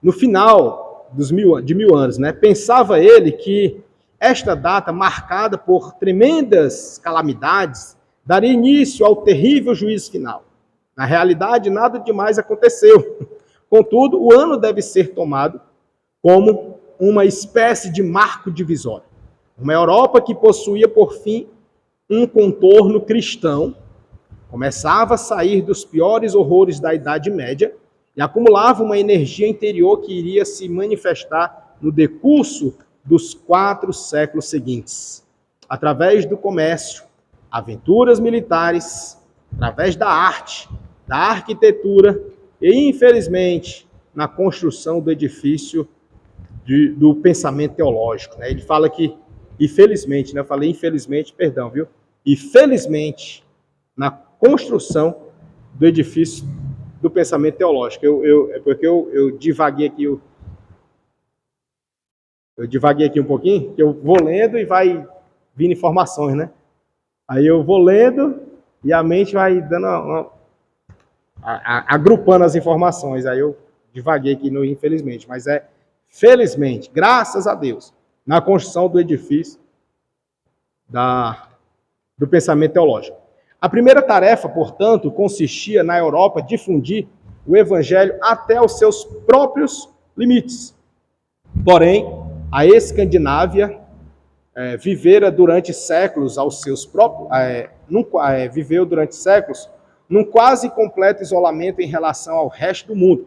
no final de 1000 anos, né? Pensava ele que esta data, marcada por tremendas calamidades, daria início ao terrível juízo final. Na realidade, nada demais aconteceu. Contudo, o ano deve ser tomado como uma espécie de marco divisório. Uma Europa que possuía, por fim, um contorno cristão, começava a sair dos piores horrores da Idade Média e acumulava uma energia interior que iria se manifestar no decurso dos 4 séculos seguintes, através do comércio, aventuras militares, através da arte, da arquitetura e, infelizmente, na construção do edifício do pensamento teológico, né? Ele fala que, infelizmente, né? Eu falei infelizmente, perdão, viu? E felizmente, na construção do edifício do pensamento teológico. É porque eu divaguei aqui, eu divaguei aqui um pouquinho, que eu vou lendo e vai vindo informações, né? Aí eu vou lendo e a mente vai dando agrupando as informações. Aí eu divaguei aqui no infelizmente, mas é felizmente, graças a Deus, na construção do edifício do pensamento teológico. A primeira tarefa, portanto, consistia na Europa difundir o evangelho até os seus próprios limites. Porém, a Escandinávia vivera durante séculos aos seus próprios, viveu durante séculos num quase completo isolamento em relação ao resto do mundo.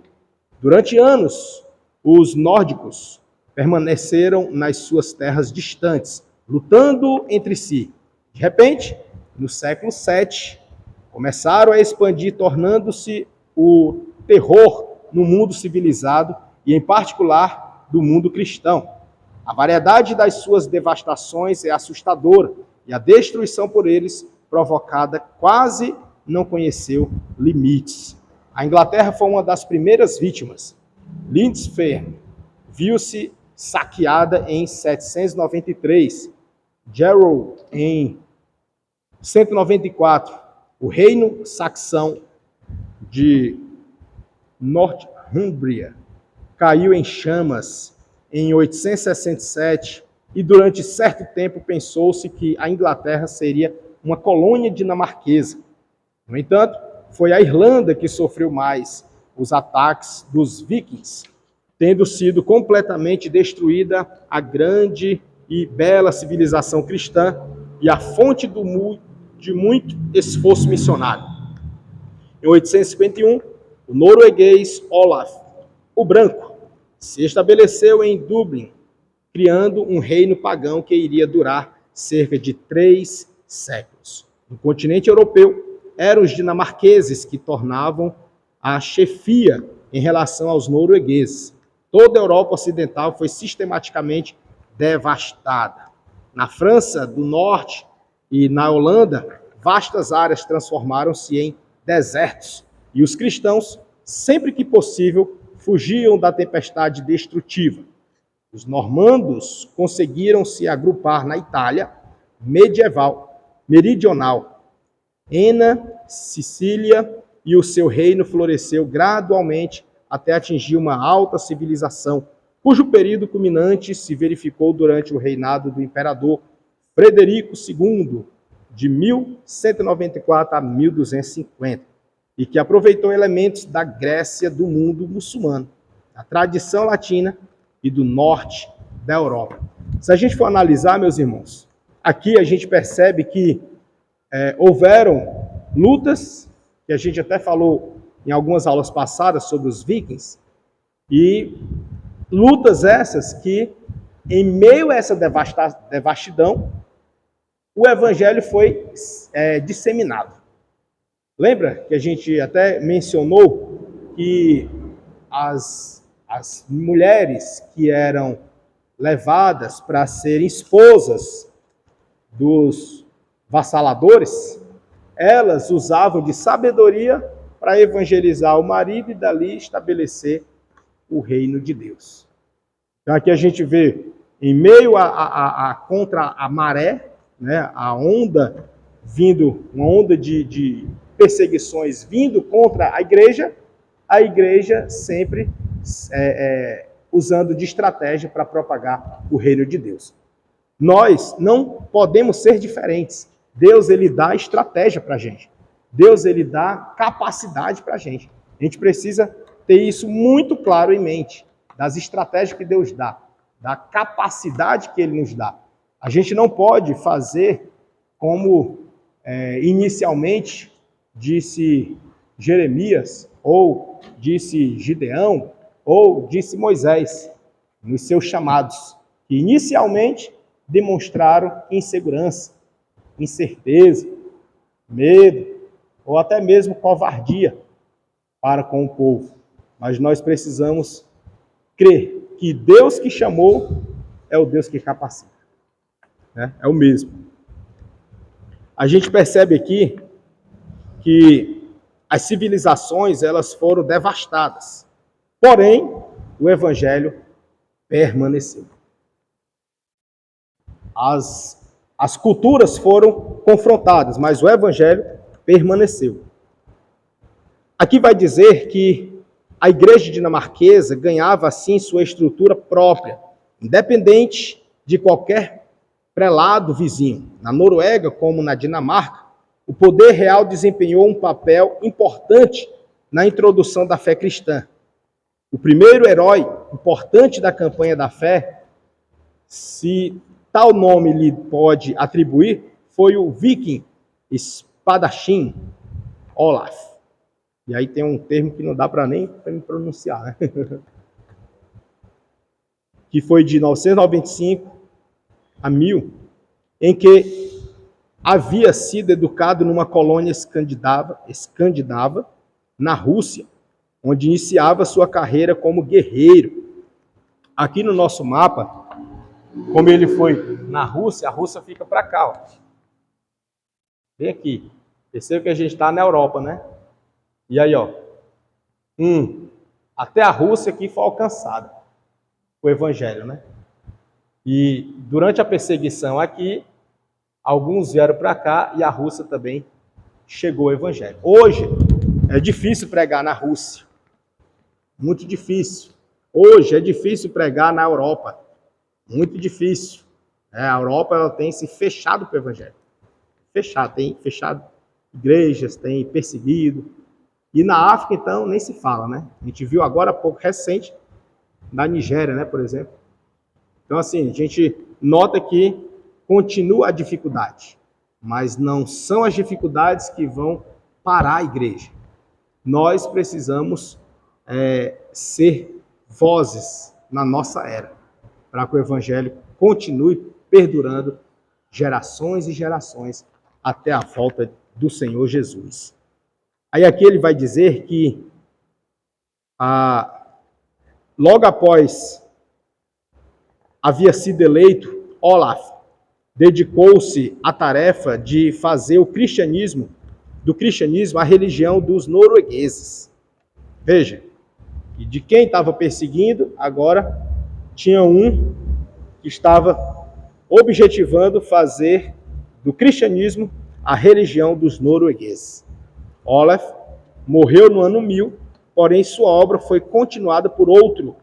Durante anos, os nórdicos permaneceram nas suas terras distantes, lutando entre si. De repente, no século VII, começaram a expandir, tornando-se o terror no mundo civilizado e, em particular, do mundo cristão. A variedade das suas devastações é assustadora e a destruição por eles provocada quase não conheceu limites. A Inglaterra foi uma das primeiras vítimas. Lindisfarne viu-se saqueada em 793, Jarrow em 194, o reino saxão de Northumbria caiu em chamas em 867 e durante certo tempo pensou-se que a Inglaterra seria uma colônia dinamarquesa. No entanto, foi a Irlanda que sofreu mais os ataques dos vikings, tendo sido completamente destruída a grande e bela civilização cristã e a fonte de muito esforço missionário. Em 851, o norueguês Olaf, o Branco, se estabeleceu em Dublin, criando um reino pagão que iria durar cerca de 3 séculos. No continente europeu, eram os dinamarqueses que tornavam a chefia em relação aos noruegueses. Toda a Europa Ocidental foi sistematicamente devastada. Na França do Norte e na Holanda, vastas áreas transformaram-se em desertos e os cristãos, sempre que possível, fugiam da tempestade destrutiva. Os normandos conseguiram se agrupar na Itália meridional. Ena, Sicília e o seu reino floresceu gradualmente até atingir uma alta civilização, cujo período culminante se verificou durante o reinado do imperador Frederico II, de 1194 a 1250, e que aproveitou elementos da Grécia do mundo muçulmano, da tradição latina e do norte da Europa. Se a gente for analisar, meus irmãos, aqui a gente percebe que houveram lutas, que a gente até falou em algumas aulas passadas sobre os vikings, e lutas essas que, em meio a essa devastidão, o evangelho foi disseminado. Lembra que a gente até mencionou que as mulheres que eram levadas para serem esposas dos vassaladores, elas usavam de sabedoria para evangelizar o marido e dali estabelecer o reino de Deus. Então aqui a gente vê, em meio contra a maré, né, a onda vindo, uma onda de perseguições vindo contra a igreja sempre usando de estratégia para propagar o reino de Deus. Nós não podemos ser diferentes. Deus, ele dá estratégia para a gente. Deus, ele dá capacidade para a gente. A gente precisa ter isso muito claro em mente, das estratégias que Deus dá, da capacidade que ele nos dá. A gente não pode fazer como inicialmente disse Jeremias, ou disse Gideão, ou disse Moisés, nos seus chamados, que inicialmente demonstraram insegurança, incerteza, medo, ou até mesmo covardia para com o povo. Mas nós precisamos crer que Deus que chamou é o Deus que capacita. Né? É o mesmo. A gente percebe aqui que as civilizações elas foram devastadas. Porém, o evangelho permaneceu. As culturas foram confrontadas, mas o evangelho permaneceu. Aqui vai dizer que a igreja dinamarquesa ganhava assim sua estrutura própria, independente de qualquer prelado vizinho. Na Noruega, como na Dinamarca, o poder real desempenhou um papel importante na introdução da fé cristã. O primeiro herói importante da campanha da fé, se tal nome lhe pode atribuir, foi o viking espadachim Olaf. E aí tem um termo que não dá para nem me pronunciar, né? Que foi de 995 a 1000, em que havia sido educado numa colônia escandinava, na Rússia, onde iniciava sua carreira como guerreiro. Aqui no nosso mapa, como ele foi na Rússia, a Rússia fica para cá, ó. Bem aqui. Perceba que a gente está na Europa, né? E aí, ó. Até a Rússia aqui foi alcançada o evangelho, né? E durante a perseguição aqui, alguns vieram para cá e a Rússia também chegou o evangelho. Hoje é difícil pregar na Rússia. Muito difícil. Hoje é difícil pregar na Europa. Muito difícil. A Europa ela tem se fechado para o evangelho. Tem fechado igrejas, tem perseguido. E na África, então, nem se fala, né? A gente viu agora há pouco, recente, na Nigéria, né, por exemplo. Então, assim, a gente nota que continua a dificuldade, mas não são as dificuldades que vão parar a igreja. Nós precisamos ser vozes na nossa era, para que o evangelho continue perdurando gerações e gerações até a volta do Senhor Jesus. Aí aqui ele vai dizer que logo após havia sido eleito, Olaf dedicou-se à tarefa de fazer do cristianismo a religião dos noruegueses. Veja, e de quem estava perseguindo, agora tinha um que estava objetivando fazer do cristianismo a religião dos noruegueses. Olaf morreu no ano 1000, porém sua obra foi continuada por outro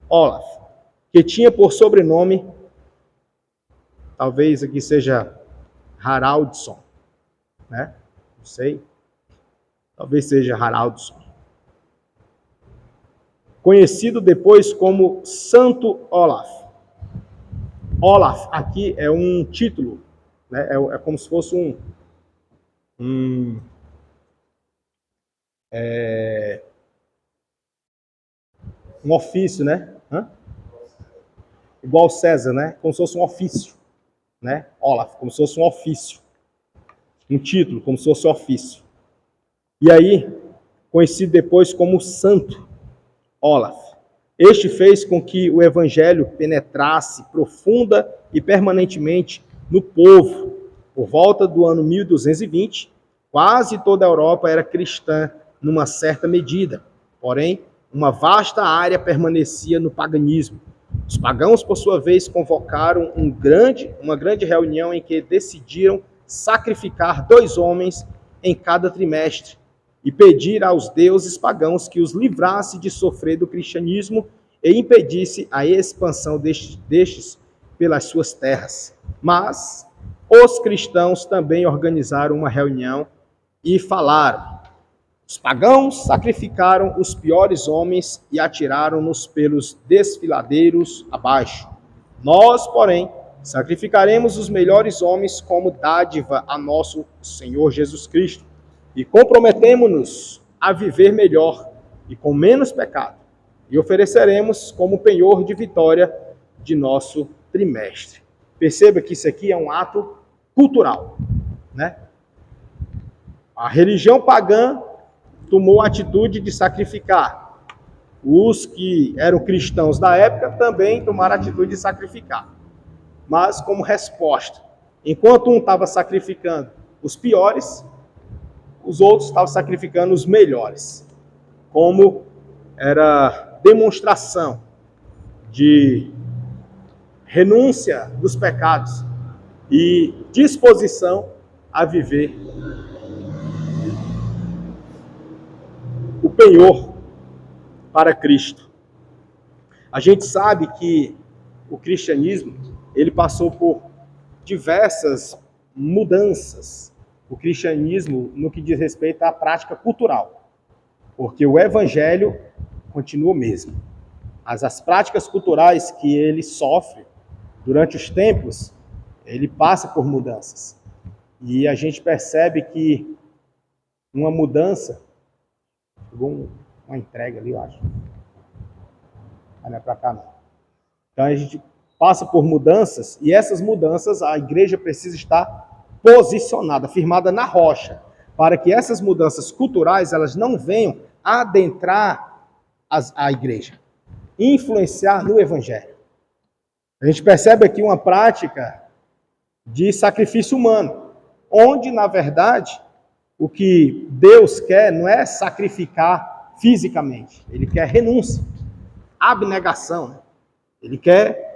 Olaf, que tinha por sobrenome, talvez aqui seja Haraldsson, né? Não sei. Talvez seja Haraldsson. Conhecido depois como Santo Olaf. Olaf aqui é um título, né? É como se fosse um ofício, né? Igual César, né? Como se fosse um ofício, né? Olaf, como se fosse um ofício. Um título, como se fosse um ofício. E aí, conhecido depois como Santo Olaf. Este fez com que o evangelho penetrasse profunda e permanentemente no povo. Por volta do ano 1220, quase toda a Europa era cristã numa certa medida. Porém, uma vasta área permanecia no paganismo. Os pagãos, por sua vez, convocaram uma grande reunião em que decidiram sacrificar 2 homens em cada trimestre e pedir aos deuses pagãos que os livrasse de sofrer do cristianismo e impedisse a expansão destes pelas suas terras. Mas os cristãos também organizaram uma reunião e falaram: os pagãos sacrificaram os piores homens e atiraram-nos pelos desfiladeiros abaixo. Nós, porém, sacrificaremos os melhores homens como dádiva a nosso Senhor Jesus Cristo e comprometemo-nos a viver melhor e com menos pecado, e ofereceremos como penhor de vitória de nosso trimestre. Perceba que isso aqui é um ato cultural, né? A religião pagã tomou a atitude de sacrificar os que eram cristãos da época também tomaram a atitude de sacrificar. Mas como resposta, enquanto um estava sacrificando os piores, os outros estavam sacrificando os melhores. Como era demonstração de renúncia dos pecados e disposição a viver o penhor para Cristo. A gente sabe que o cristianismo, ele passou por diversas mudanças. O cristianismo no que diz respeito à prática cultural, porque o evangelho continua o mesmo. As práticas culturais que ele sofre durante os tempos, ele passa por mudanças. E a gente percebe que uma mudança, chegou uma entrega ali, eu acho. Não é para cá, não. Então a gente passa por mudanças, e essas mudanças a igreja precisa estar posicionada, firmada na rocha, para que essas mudanças culturais elas não venham adentrar a igreja, influenciar no evangelho. A gente percebe aqui uma prática de sacrifício humano, onde, na verdade, o que Deus quer não é sacrificar fisicamente, ele quer renúncia, abnegação, né? Ele quer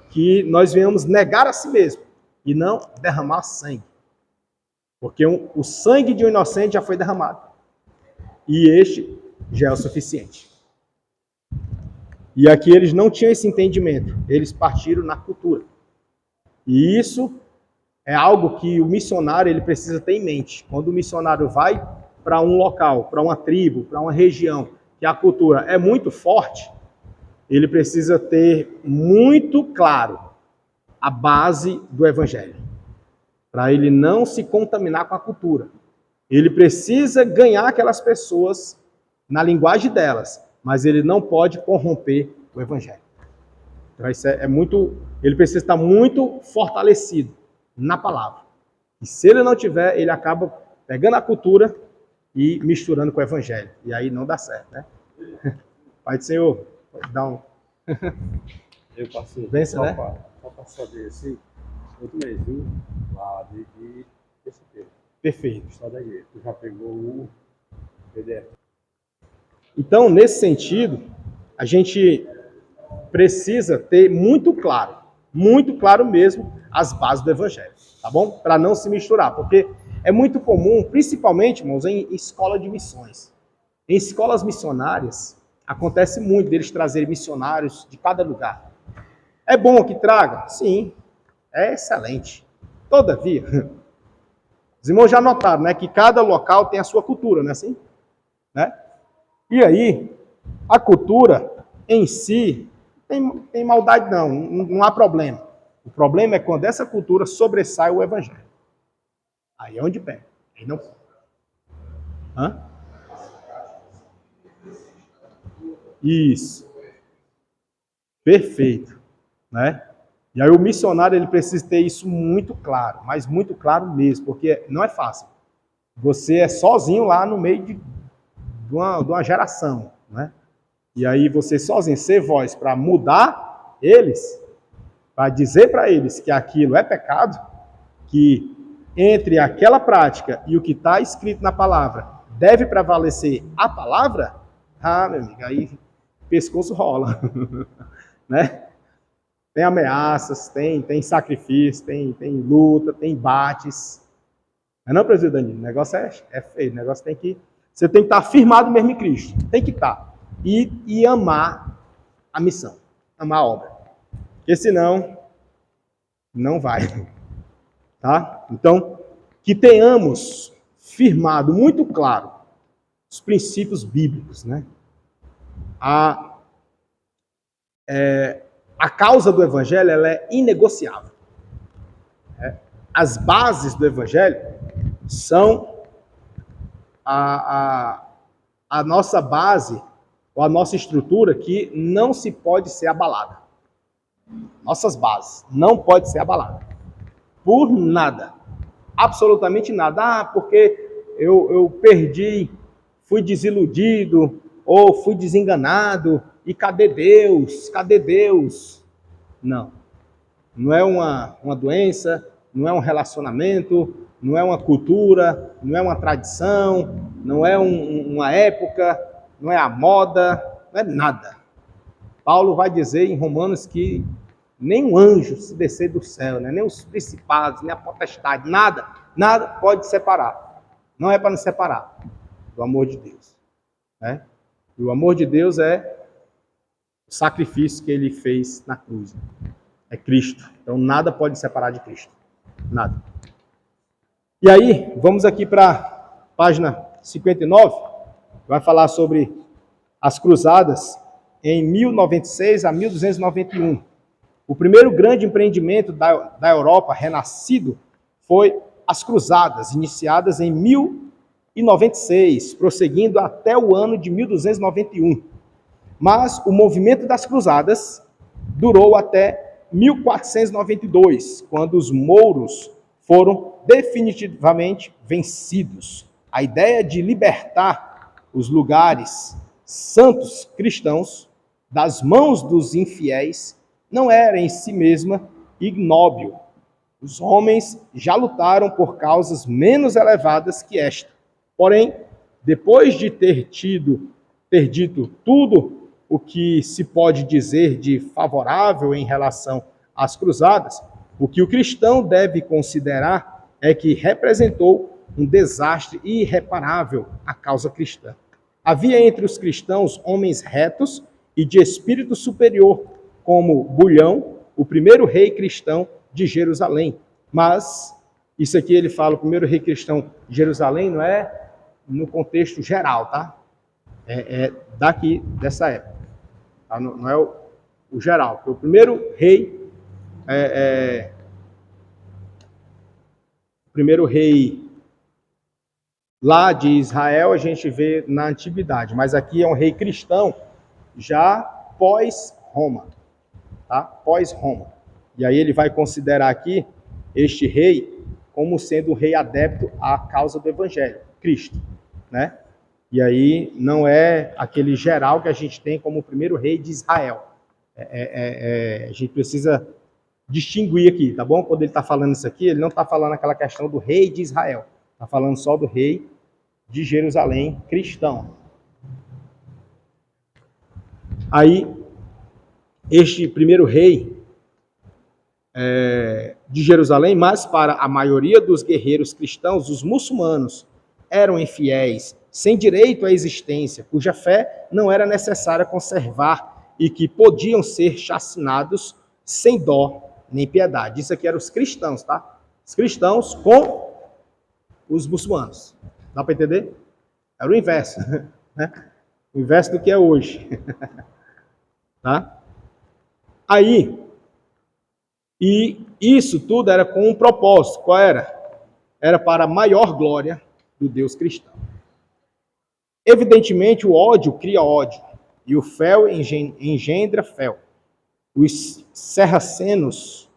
que nós venhamos negar a si mesmo e não derramar sangue. Porque o sangue de um inocente já foi derramado. E este já é o suficiente. E aqui eles não tinham esse entendimento. Eles partiram na cultura. E isso é algo que o missionário ele precisa ter em mente. Quando o missionário vai para um local, para uma tribo, para uma região, que a cultura é muito forte, ele precisa ter muito claro a base do evangelho, para ele não se contaminar com a cultura. Ele precisa ganhar aquelas pessoas na linguagem delas, mas ele não pode corromper o evangelho. Então isso é muito, ele precisa estar muito fortalecido na palavra. E se ele não tiver, ele acaba pegando a cultura e misturando com o evangelho. E aí não dá certo, né? Pai do Senhor, pode dar um... Eu passei. Vença, né? Só para saber assim, outro mêsinho lá de terça-feira. Perfeito. Estado da igreja. Tu já pegou o PDF. Então, nesse sentido, a gente precisa ter muito claro mesmo, as bases do evangelho, tá bom? Para não se misturar, porque é muito comum, principalmente, irmãos, em escola de missões. Em escolas missionárias, acontece muito deles trazerem missionários de cada lugar. É bom que traga? Sim, é excelente. Todavia, os irmãos já notaram, né, que cada local tem a sua cultura, não é assim? Né? E aí, a cultura em si, tem maldade não há problema. O problema é quando essa cultura sobressai o evangelho. Aí é onde pega. Aí não pode. Hã? Isso. Perfeito. Né? E aí o missionário ele precisa ter isso muito claro, mas muito claro mesmo, porque não é fácil. Você é sozinho lá no meio de uma geração, né? E aí você sozinho, ser voz para mudar eles, para dizer para eles que aquilo é pecado, que entre aquela prática e o que está escrito na palavra deve prevalecer a palavra, meu amigo, aí pescoço rola, né? Tem ameaças, tem sacrifício, tem luta, tem embates. Não, presidente Danilo, o negócio é feio, o negócio você tem que estar firmado mesmo em Cristo, tem que estar. E amar a missão, amar a obra. Porque senão, não vai. Tá? Então, que tenhamos firmado muito claro os princípios bíblicos, né? A causa do evangelho ela é inegociável. As bases do evangelho são a nossa base, ou a nossa estrutura que não se pode ser abalada. Nossas bases não pode ser abalada. Por nada. Absolutamente nada. Porque eu perdi, fui desiludido, ou fui desenganado, e cadê Deus? Cadê Deus? Não. Não é uma doença, não é um relacionamento, não é uma cultura, não é uma tradição, não é uma época, não é a moda, não é nada. Paulo vai dizer em Romanos que nem um anjo se descer do céu, né? Nem os principados, nem a potestade, nada pode separar. Não é para nos separar do amor de Deus. Né? E o amor de Deus é o sacrifício que ele fez na cruz. É Cristo. Então nada pode separar de Cristo. Nada. E aí, vamos aqui para a página 59, vai falar sobre as cruzadas em 1096 a 1291. O primeiro grande empreendimento da Europa renascido foi as cruzadas, iniciadas em 1096, prosseguindo até o ano de 1291. Mas o movimento das cruzadas durou até 1492, quando os mouros foram definitivamente vencidos. A ideia de libertar os lugares santos cristãos das mãos dos infiéis não era em si mesma ignóbil. Os homens já lutaram por causas menos elevadas que esta. Porém, depois de ter dito tudo o que se pode dizer de favorável em relação às cruzadas, o que o cristão deve considerar é que representou um desastre irreparável à causa cristã. Havia entre os cristãos homens retos e de espírito superior, como Bulhão, o primeiro rei cristão de Jerusalém. Mas, isso aqui ele fala, o primeiro rei cristão de Jerusalém, não é no contexto geral, tá? É daqui, dessa época. Tá? Não é o geral. Porque o primeiro rei lá de Israel a gente vê na antiguidade, mas aqui é um rei cristão já pós-Roma, tá? Pós-Roma. E aí ele vai considerar aqui este rei como sendo um rei adepto à causa do evangelho, Cristo, né? E aí não é aquele geral que a gente tem como o primeiro rei de Israel. A gente precisa distinguir aqui, tá bom? Quando ele está falando isso aqui, ele não está falando aquela questão do rei de Israel. Está falando só do rei de Jerusalém, cristão. Aí, este primeiro rei de Jerusalém, mas para a maioria dos guerreiros cristãos, os muçulmanos eram infiéis, sem direito à existência, cuja fé não era necessária conservar e que podiam ser chacinados sem dó nem piedade. Isso aqui eram os cristãos, tá? Os cristãos com os muçulmanos. Dá para entender? Era o inverso, né? O inverso do que é hoje. Tá? Aí, e isso tudo era com um propósito. Qual era? Era para a maior glória do Deus cristão. Evidentemente, o ódio cria ódio, e o fel engendra fel. Os sarracenos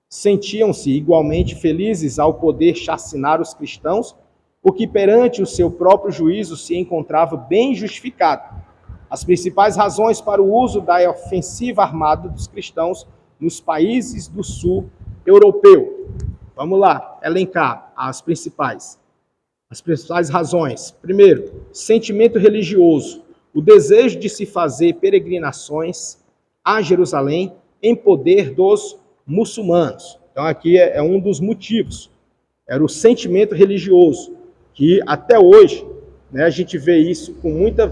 sentiam-se igualmente felizes ao poder chacinar os cristãos, porque perante o seu próprio juízo se encontrava bem justificado. As principais razões para o uso da ofensiva armada dos cristãos nos países do sul europeu. Vamos lá, elencar as principais. As principais razões. Primeiro, sentimento religioso. O desejo de se fazer peregrinações a Jerusalém em poder dos muçulmanos. Então aqui é um dos motivos. Era o sentimento religioso, que até hoje, né, a gente vê isso com muita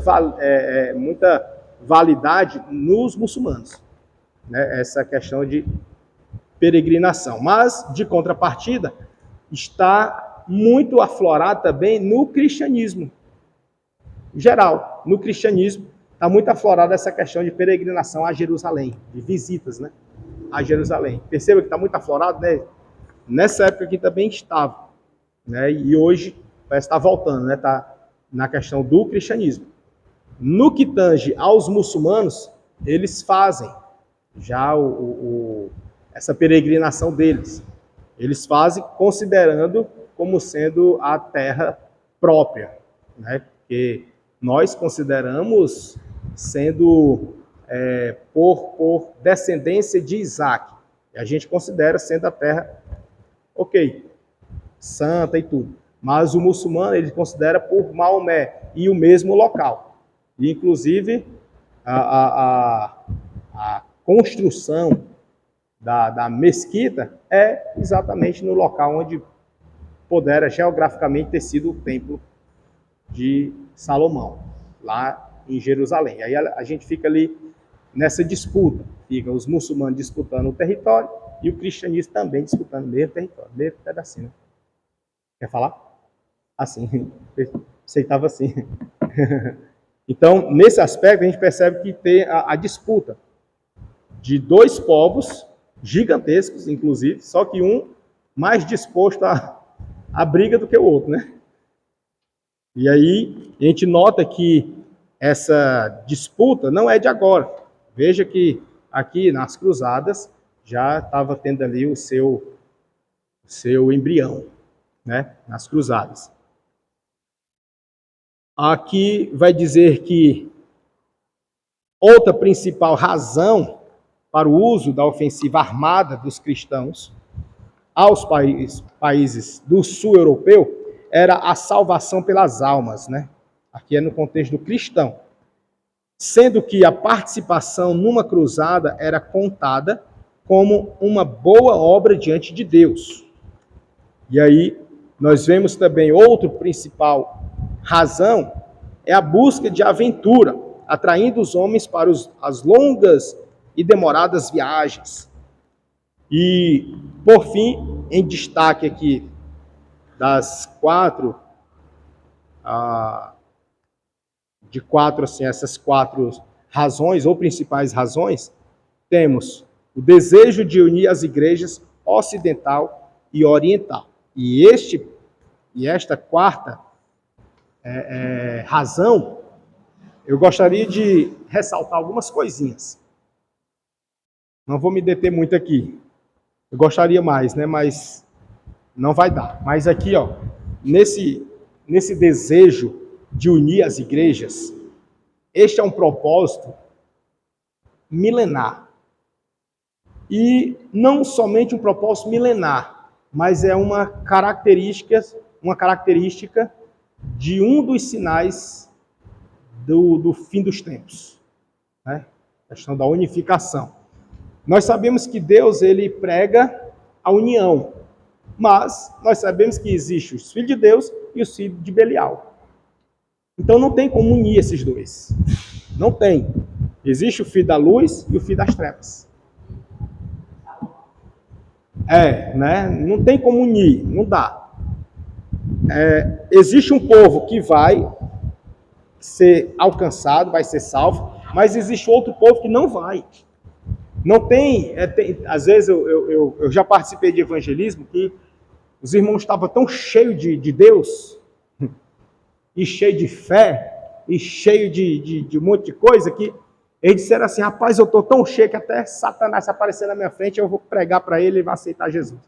validade nos muçulmanos, né, essa questão de peregrinação. Mas, de contrapartida, está muito aflorado também no cristianismo. Em geral, no cristianismo, está muito aflorada essa questão de peregrinação a Jerusalém, de visitas, né, a Jerusalém. Perceba que está muito aflorado, né? Nessa época aqui também estava, né, e hoje parece estar voltando, né, está na questão do cristianismo. No que tange aos muçulmanos, eles fazem já essa peregrinação deles. Eles fazem considerando como sendo a terra própria, né? Porque nós consideramos sendo por descendência de Isaac. E a gente considera sendo a terra, ok, santa e tudo. Mas o muçulmano, ele considera por Maomé e o mesmo local. E, inclusive, a construção da mesquita é exatamente no local onde pudera geograficamente ter sido o templo de Salomão, lá em Jerusalém. Aí a gente fica ali nessa disputa, fica os muçulmanos disputando o território e o cristianismo também disputando o mesmo território, mesmo pedacinho. Quer falar? Assim, você estava assim. Então, nesse aspecto, a gente percebe que tem a disputa de dois povos gigantescos, inclusive, só que um mais disposto a briga do que o outro, né? E aí, a gente nota que essa disputa não é de agora. Veja que aqui nas cruzadas já estava tendo ali o seu embrião, né? Nas cruzadas. Aqui vai dizer que outra principal razão para o uso da ofensiva armada dos cristãos aos países do sul europeu era a salvação pelas almas, né? Aqui é no contexto do cristão. Sendo que a participação numa cruzada era contada como uma boa obra diante de Deus. E aí nós vemos também outra principal razão, é a busca de aventura, atraindo os homens para as longas e demoradas viagens. E, por fim, em destaque aqui, das essas quatro razões, ou principais razões, temos o desejo de unir as igrejas ocidental e oriental. E esta quarta razão, eu gostaria de ressaltar algumas coisinhas. Não vou me deter muito aqui. Eu gostaria mais, né? Mas não vai dar. Mas aqui, ó, nesse desejo de unir as igrejas, este é um propósito milenar. E não somente um propósito milenar, mas é uma característica de um dos sinais do fim dos tempos, né? A questão da unificação. Nós sabemos que Deus, ele prega a união, mas nós sabemos que existe os filhos de Deus e os filhos de Belial. Então não tem como unir esses dois. Não tem. Existe o filho da luz e o filho das trevas. Né? Não tem como unir, não dá. Existe um povo que vai ser alcançado, vai ser salvo, mas existe outro povo que não vai. Não tem, às vezes eu já participei de evangelismo que os irmãos estavam tão cheios de Deus, e cheio de fé, e cheio de um monte de coisa, que eles disseram assim: rapaz, eu estou tão cheio que até Satanás aparecer na minha frente, eu vou pregar para ele e vai aceitar Jesus.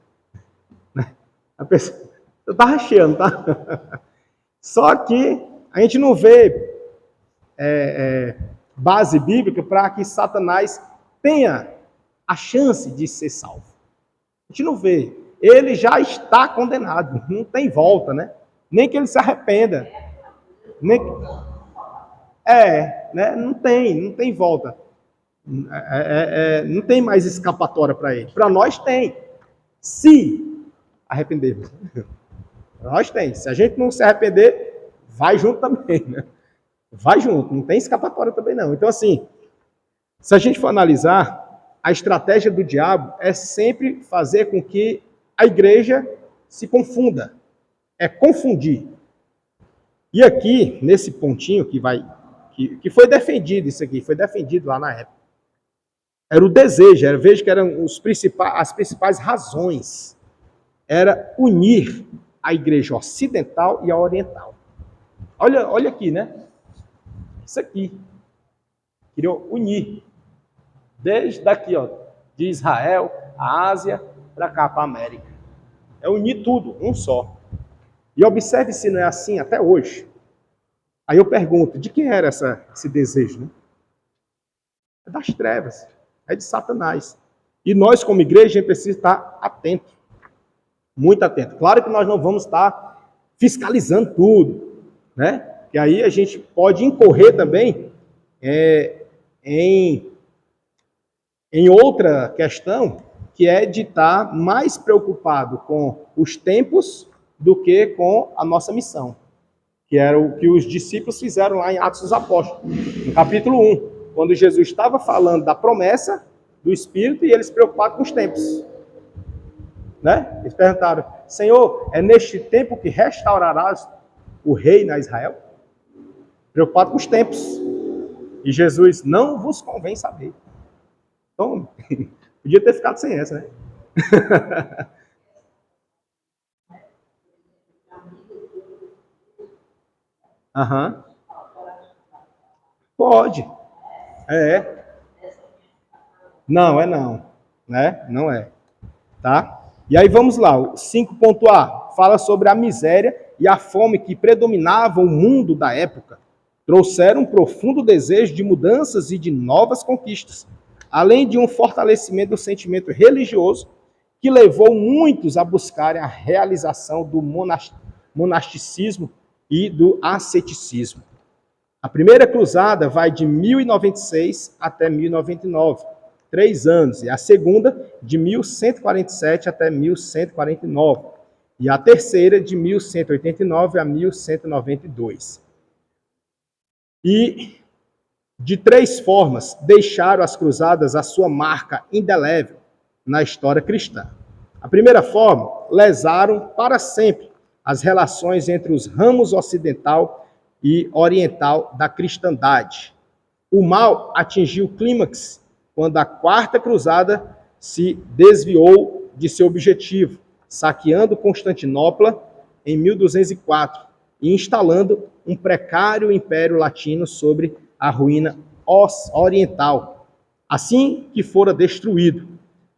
A pessoa, eu estava cheio, tá? Só que a gente não vê base bíblica para que Satanás tenha a chance de ser salvo. A gente não vê. Ele já está condenado, não tem volta, né? Nem que ele se arrependa. Né? Não tem volta. Não tem mais escapatória para ele. Para nós tem. Se arrependermos. Nós tem. Se a gente não se arrepender, vai junto também, né? Vai junto, não tem escapatória também não. Então assim, se a gente for analisar, a estratégia do diabo é sempre fazer com que a igreja se confunda. É confundir. E aqui, nesse pontinho que foi defendido, isso aqui, foi defendido lá na época. Era o desejo, veja que eram as principais razões. Era unir a igreja ocidental e a oriental. Olha aqui, né? Isso aqui. Queria unir. Desde daqui, ó, de Israel, a Ásia, para cá, para a América. É unir tudo, um só. E observe se não é assim até hoje. Aí eu pergunto, de quem era esse desejo? Né? É das trevas, é de Satanás. E nós, como igreja, a gente precisa estar atento, muito atento. Claro que nós não vamos estar fiscalizando tudo, né? Que aí a gente pode incorrer também em outra questão, que é de estar mais preocupado com os tempos do que com a nossa missão, que era o que os discípulos fizeram lá em Atos dos Apóstolos, no capítulo 1, quando Jesus estava falando da promessa do Espírito e eles preocupados com os tempos. Né? Eles perguntaram, Senhor, é neste tempo que restaurarás o reino a Israel? Preocupado com os tempos. E Jesus, não vos convém saber. Então, podia ter ficado sem essa, né? Aham. Pode. É. Não, é não. Né? Não é. Tá? E aí vamos lá. O 5.A fala sobre a miséria e a fome que predominava o mundo da época. Trouxeram um profundo desejo de mudanças e de novas conquistas, além de um fortalecimento do sentimento religioso que levou muitos a buscarem a realização do monasticismo e do asceticismo. A primeira cruzada vai de 1096 até 1099, 3 anos, e a segunda de 1147 até 1149, e a terceira de 1189 a 1192. E de 3 formas deixaram as cruzadas a sua marca indelével na história cristã. A primeira forma, lesaram para sempre as relações entre os ramos ocidental e oriental da cristandade. O mal atingiu o clímax quando a quarta cruzada se desviou de seu objetivo, saqueando Constantinopla em 1204 e instalando um precário império latino sobre a ruína oriental, assim que fora destruído.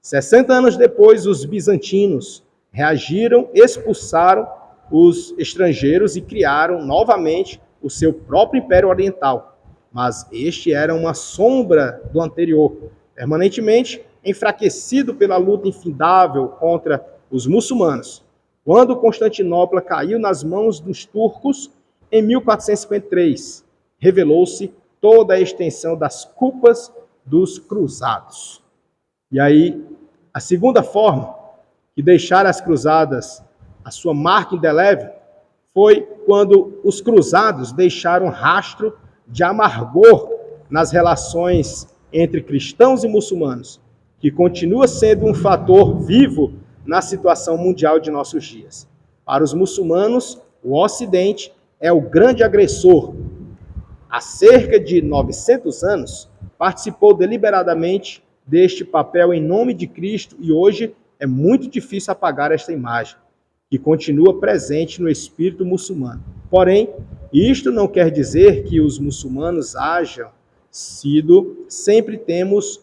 60 anos depois, os bizantinos reagiram, expulsaram os estrangeiros e criaram novamente o seu próprio Império Oriental. Mas este era uma sombra do anterior, permanentemente enfraquecido pela luta infindável contra os muçulmanos. Quando Constantinopla caiu nas mãos dos turcos, em 1453, revelou-se toda a extensão das culpas dos cruzados. E aí, a segunda forma que deixaram as cruzadas a sua marca indelével foi quando os cruzados deixaram rastro de amargor nas relações entre cristãos e muçulmanos, que continua sendo um fator vivo na situação mundial de nossos dias. Para os muçulmanos, o Ocidente é o grande agressor. Há cerca de 900 anos, participou deliberadamente deste papel em nome de Cristo e hoje é muito difícil apagar esta imagem, que continua presente no espírito muçulmano. Porém, isto não quer dizer que os muçulmanos hajam sido sempre ternos,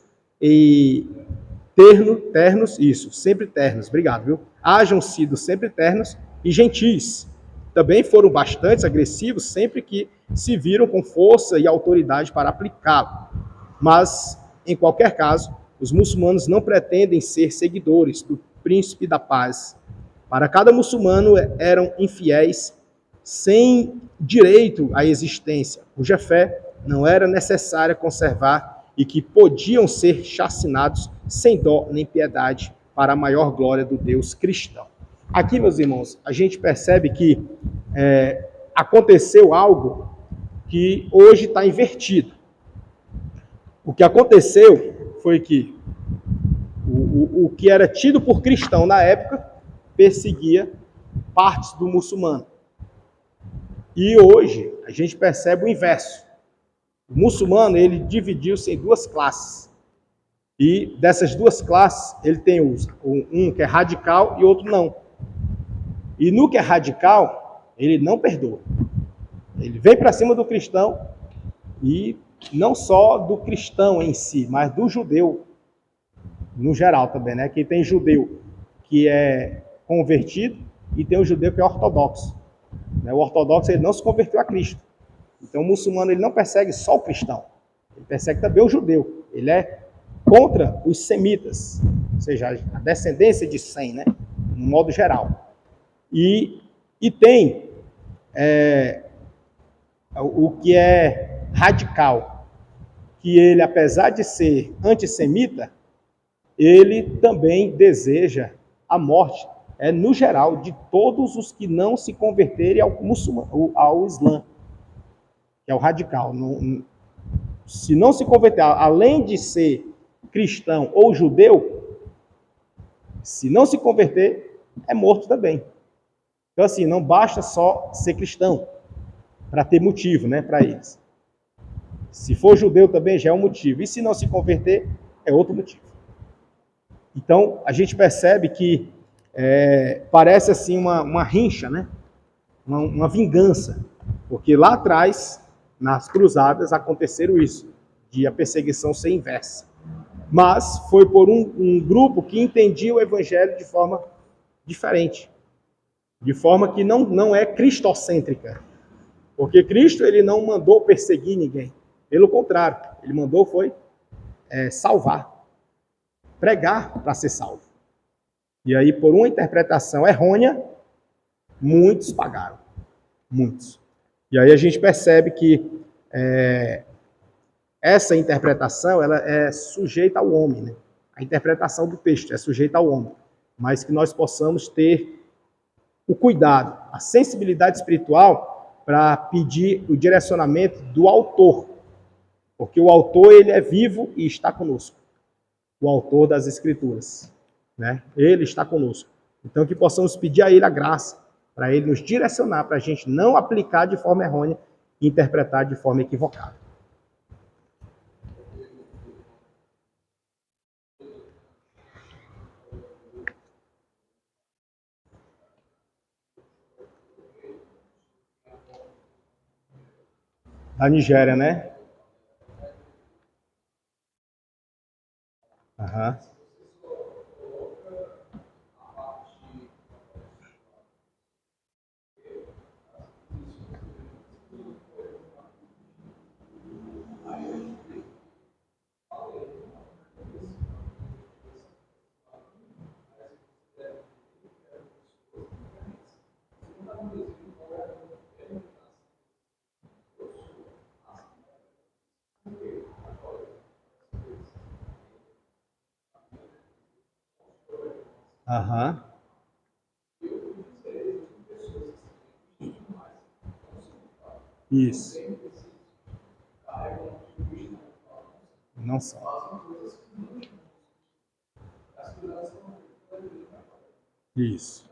obrigado, viu? Hajam sido sempre ternos e gentis. Também foram bastante agressivos sempre que se viram com força e autoridade para aplicá-lo. Mas, em qualquer caso, os muçulmanos não pretendem ser seguidores do príncipe da paz. Para cada muçulmano eram infiéis sem direito à existência, cuja fé não era necessária conservar e que podiam ser chacinados sem dó nem piedade para a maior glória do Deus cristão. Aqui, meus irmãos, a gente percebe que aconteceu algo que hoje está invertido. O que aconteceu foi que o que era tido por cristão na época perseguia partes do muçulmano. E hoje a gente percebe o inverso. O muçulmano, ele dividiu-se em 2 classes. E dessas 2 classes, ele tem um que é radical e outro não. E no que é radical, ele não perdoa. Ele vem para cima do cristão e não só do cristão em si, mas do judeu no geral também, né? Que tem judeu que é convertido e tem o judeu que é ortodoxo. O ortodoxo, ele não se converteu a Cristo. Então, o muçulmano ele não persegue só o cristão, ele persegue também o judeu. Ele é contra os semitas, ou seja, a descendência de Sem, né? No modo geral. E tem o que é radical, que ele, apesar de ser antissemita, ele também deseja a morte, no geral, de todos os que não se converterem ao Islã, que é o radical. Se não se converter, além de ser cristão ou judeu, se não se converter, é morto também. Então, assim, não basta só ser cristão para ter motivo, né, para eles. Se for judeu também já é um motivo. E se não se converter, é outro motivo. Então, a gente percebe que parece assim uma rincha, né? Uma vingança. Porque lá atrás, nas cruzadas, aconteceram isso, de a perseguição ser inversa. Mas foi por um grupo que entendia o evangelho de forma diferente. De forma que não é cristocêntrica. Porque Cristo ele não mandou perseguir ninguém. Pelo contrário, ele mandou foi salvar. Pregar para ser salvo. E aí, por uma interpretação errônea, muitos pagaram. Muitos. E aí a gente percebe que essa interpretação ela é sujeita ao homem. Né? A interpretação do texto é sujeita ao homem. Mas que nós possamos ter o cuidado, a sensibilidade espiritual para pedir o direcionamento do autor. Porque o autor ele é vivo e está conosco. O autor das Escrituras. Né? Ele está conosco. Então que possamos pedir a ele a graça, para ele nos direcionar, para a gente não aplicar de forma errônea e interpretar de forma equivocada. Da Nigéria, né? Aham. Aham. Isso. Não só. Isso.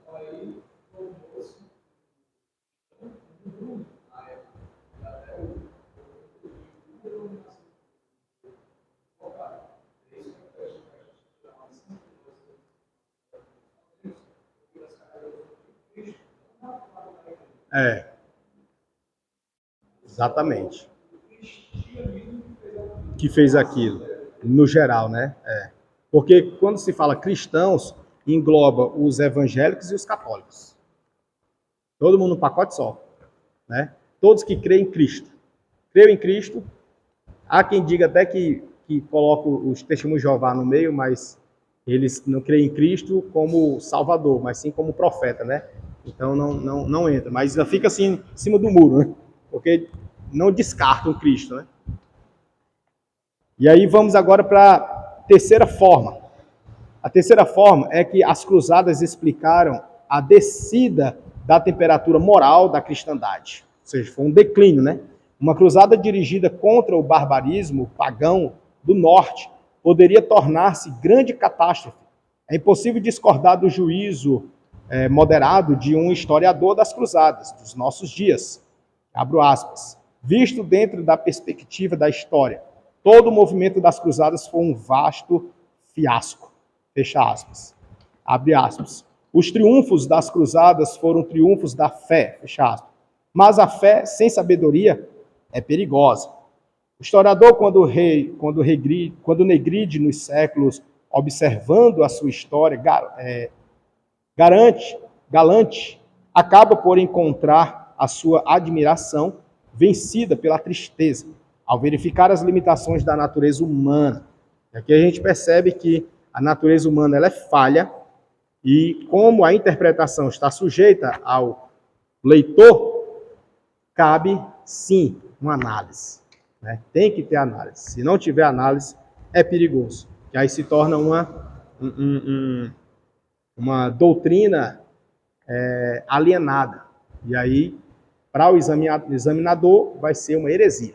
Exatamente. Que fez aquilo, no geral, né? Porque quando se fala cristãos, engloba os evangélicos e os católicos. Todo mundo no pacote só, né? Todos que creem em Cristo. Creio em Cristo. Há quem diga até que coloca os testemunhos de Jeová no meio, mas eles não creem em Cristo como Salvador, mas sim como profeta, né? Então não entra. Mas ainda fica assim, em cima do muro, né? Porque não descartam Cristo, né? E aí vamos agora para a terceira forma. A terceira forma é que as cruzadas explicaram a descida da temperatura moral da cristandade. Ou seja, foi um declínio, né? Uma cruzada dirigida contra o barbarismo pagão do norte poderia tornar-se grande catástrofe. É impossível discordar do juízo moderado de um historiador das cruzadas, dos nossos dias. Abro aspas. Visto dentro da perspectiva da história, todo o movimento das cruzadas foi um vasto fiasco. Fecha aspas. Abre aspas. Os triunfos das cruzadas foram triunfos da fé. Fecha aspas. Mas a fé sem sabedoria é perigosa. O historiador, quando negride nos séculos, observando a sua história, galante, acaba por encontrar a sua admiração vencida pela tristeza, ao verificar as limitações da natureza humana. Aqui a gente percebe que a natureza humana ela é falha, e como a interpretação está sujeita ao leitor, cabe sim uma análise. Né? Tem que ter análise. Se não tiver análise, é perigoso. Que aí se torna uma doutrina alienada. E aí, para o examinador, vai ser uma heresia.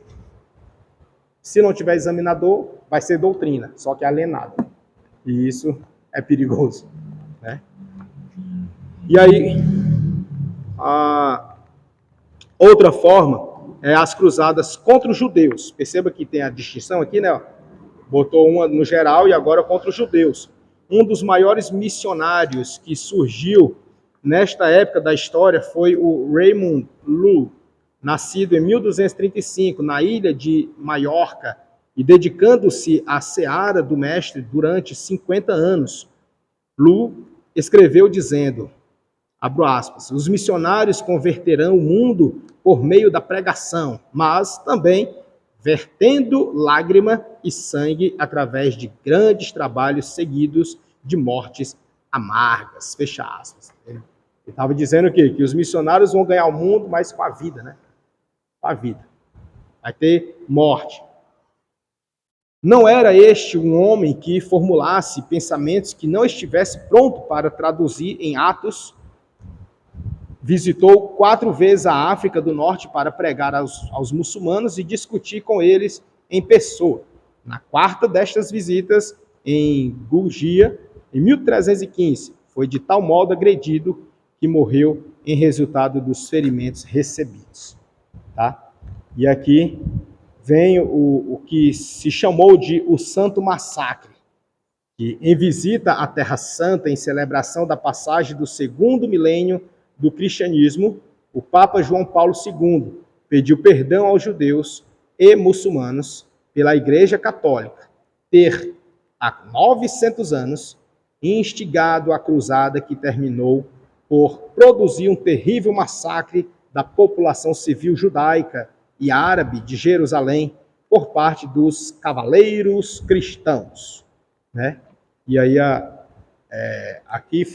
Se não tiver examinador, vai ser doutrina, só que alienada. E isso é perigoso. Né? E aí, a outra forma é as cruzadas contra os judeus. Perceba que tem a distinção aqui, né? Botou uma no geral e agora contra os judeus. Um dos maiores missionários que surgiu nesta época da história foi o Raymond Lull, nascido em 1235 na ilha de Maiorca e dedicando-se à seara do mestre durante 50 anos. Lull escreveu dizendo, abro aspas, os missionários converterão o mundo por meio da pregação, mas também vertendo lágrima e sangue através de grandes trabalhos seguidos de mortes amargas, fecha aspas. Ele estava dizendo o quê? Que os missionários vão ganhar o mundo, mas com a vida, né? Com a vida. Vai ter morte. Não era este um homem que formulasse pensamentos que não estivesse pronto para traduzir em atos. Visitou 4 vezes a África do Norte para pregar aos muçulmanos e discutir com eles em pessoa. Na 4ª destas visitas, em Gurgia, em 1315, foi de tal modo agredido que morreu em resultado dos ferimentos recebidos. Tá? E aqui vem o que se chamou de o Santo Massacre, que em visita à Terra Santa, em celebração da passagem do 2º milênio do cristianismo, o Papa João Paulo II pediu perdão aos judeus e muçulmanos pela Igreja Católica ter, há 900 anos, instigado a cruzada que terminou por produzir um terrível massacre da população civil judaica e árabe de Jerusalém por parte dos cavaleiros cristãos. Né? E aí aqui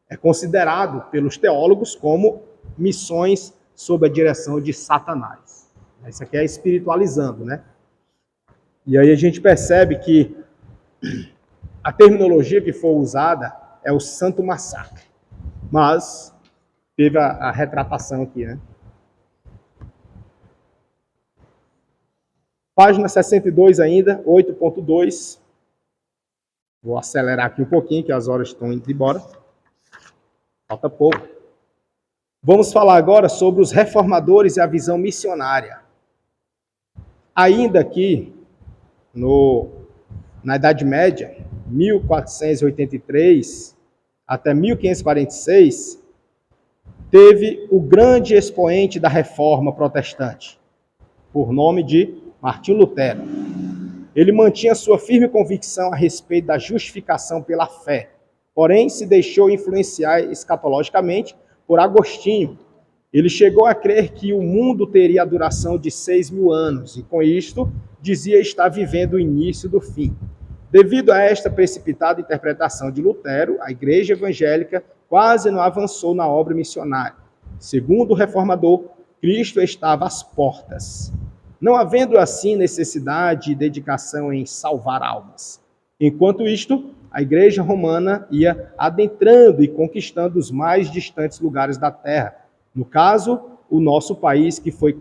é considerado pelos teólogos como missões sob a direção de Satanás. Isso aqui é espiritualizando, né? E aí a gente percebe que a terminologia que foi usada é o Santo Massacre. Mas teve a retratação aqui, né? Página 62 ainda, 8.2. Vou acelerar aqui um pouquinho, que as horas estão indo embora. Falta pouco. Vamos falar agora sobre os reformadores e a visão missionária. Ainda aqui, na Idade Média, 1483 até 1546, teve o grande expoente da reforma protestante, por nome de Martinho Lutero. Ele mantinha sua firme convicção a respeito da justificação pela fé, porém se deixou influenciar escatologicamente por Agostinho. Ele chegou a crer que o mundo teria a duração de 6.000 anos, e com isto dizia estar vivendo o início do fim. Devido a esta precipitada interpretação de Lutero, a Igreja Evangélica quase não avançou na obra missionária. Segundo o reformador, Cristo estava às portas, não havendo assim necessidade e dedicação em salvar almas. Enquanto isto, a Igreja Romana ia adentrando e conquistando os mais distantes lugares da terra. No caso, o nosso país, que foi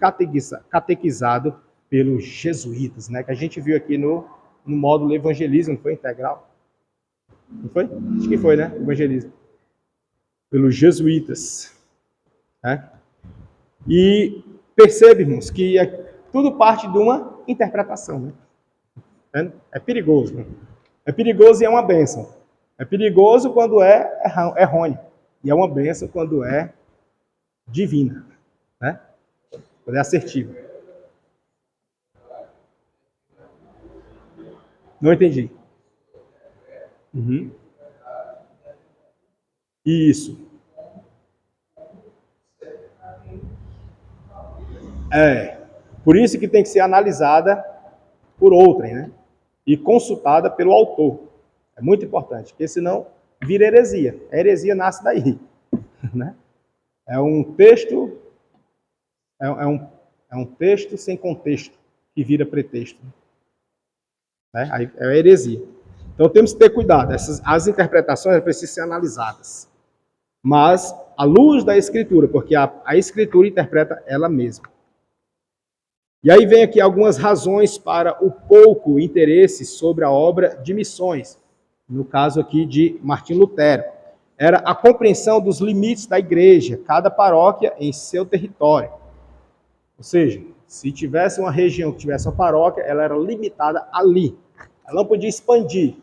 catequizado pelos jesuítas, né? Que a gente viu aqui no módulo evangelismo, não foi integral? Não foi? Acho que foi, né? Evangelismo. Pelos jesuítas. Né? E percebemos que tudo parte de uma interpretação. Né? É perigoso. Né? É perigoso e é uma bênção. É perigoso quando é errôneo. E é uma bênção quando é divina. Né? Quando é assertivo. Não entendi. Uhum. Isso. Por isso que tem que ser analisada por outrem, né? E consultada pelo autor. É muito importante, porque senão vira heresia. A heresia nasce daí, né? É um texto, é um texto sem contexto que vira pretexto, né? Aí é a heresia. Então temos que ter cuidado. As interpretações precisam ser analisadas, mas à luz da Escritura, porque a Escritura interpreta ela mesma. E aí vem aqui algumas razões para o pouco interesse sobre a obra de missões, no caso aqui de Martim Lutero. Era a compreensão dos limites da igreja, cada paróquia em seu território. Ou seja, se tivesse uma região que tivesse uma paróquia, ela era limitada ali. Ela não podia expandir.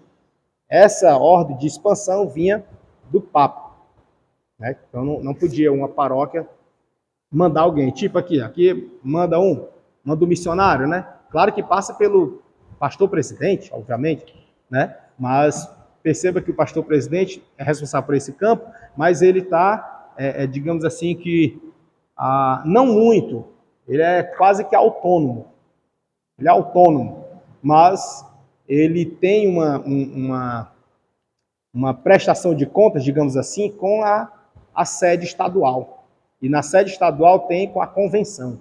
Essa ordem de expansão vinha do Papa, né? Então não podia uma paróquia mandar alguém. Tipo aqui manda um missionário, né? Claro que passa pelo pastor-presidente, obviamente, né? Mas perceba que o pastor-presidente é responsável por esse campo, mas ele está, digamos assim, que não muito, ele é quase que autônomo. Ele é autônomo, mas ele tem uma prestação de contas, digamos assim, com a sede estadual. E na sede estadual tem com a convenção.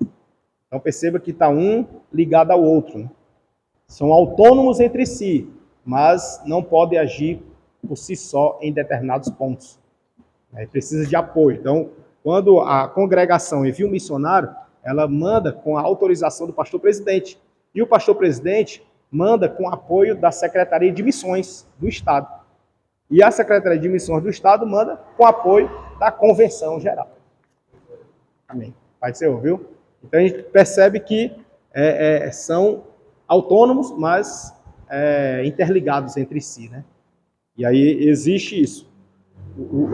Então perceba que está um ligado ao outro, né? São autônomos entre si, mas não podem agir por si só em determinados pontos. Precisa de apoio. Então, quando a congregação envia um missionário, ela manda com a autorização do pastor-presidente. E o pastor-presidente manda com apoio da Secretaria de Missões do Estado. E a Secretaria de Missões do Estado manda com apoio da Convenção Geral. Amém. Pai do Senhor, viu? Então a gente percebe que são autônomos, mas interligados entre si, né? E aí existe isso.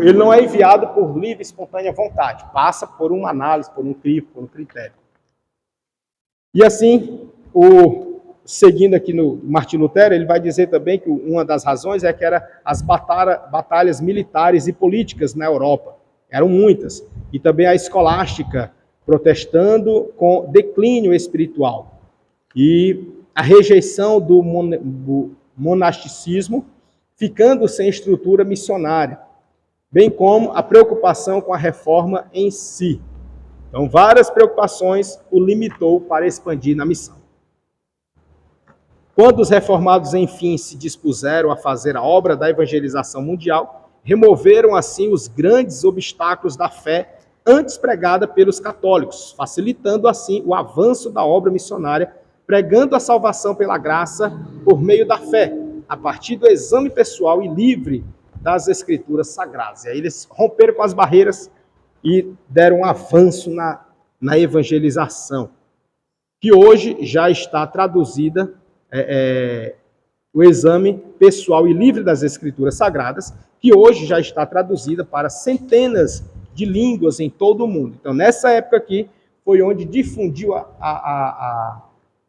Ele não é enviado por livre e espontânea vontade, passa por uma análise, por um crivo, por um critério. E assim, seguindo aqui no Martim Lutero, ele vai dizer também que uma das razões é que eram as batalhas militares e políticas na Europa. Eram muitas. E também a escolástica, protestando com declínio espiritual. E a rejeição do monasticismo, ficando sem estrutura missionária, bem como a preocupação com a reforma em si. Então, várias preocupações o limitou para expandir na missão. Quando os reformados, enfim, se dispuseram a fazer a obra da evangelização mundial, removeram, assim, os grandes obstáculos da fé antes pregada pelos católicos, facilitando, assim, o avanço da obra missionária, pregando a salvação pela graça por meio da fé, a partir do exame pessoal e livre das Escrituras Sagradas. E aí eles romperam com as barreiras e deram um avanço na evangelização, que hoje já está traduzida, o exame pessoal e livre das Escrituras Sagradas, que hoje já está traduzida para centenas de línguas em todo o mundo. Então, nessa época aqui, foi onde difundiu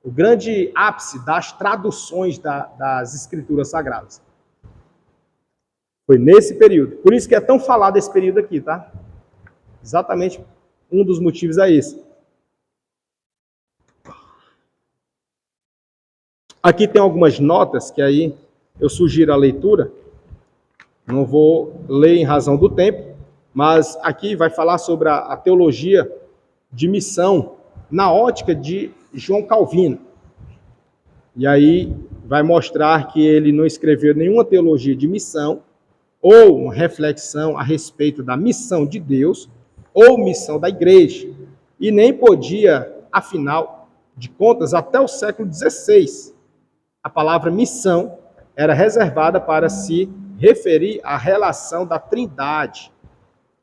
o grande ápice das traduções das Escrituras Sagradas. Foi nesse período. Por isso que é tão falado esse período aqui, tá? Exatamente um dos motivos é esse. Aqui tem algumas notas que aí eu sugiro a leitura. Não vou ler em razão do tempo, mas aqui vai falar sobre a teologia de missão na ótica de João Calvino. E aí vai mostrar que ele não escreveu nenhuma teologia de missão ou uma reflexão a respeito da missão de Deus ou missão da igreja. E nem podia, afinal de contas, até o século XVI, a palavra missão era reservada para se referir à relação da Trindade,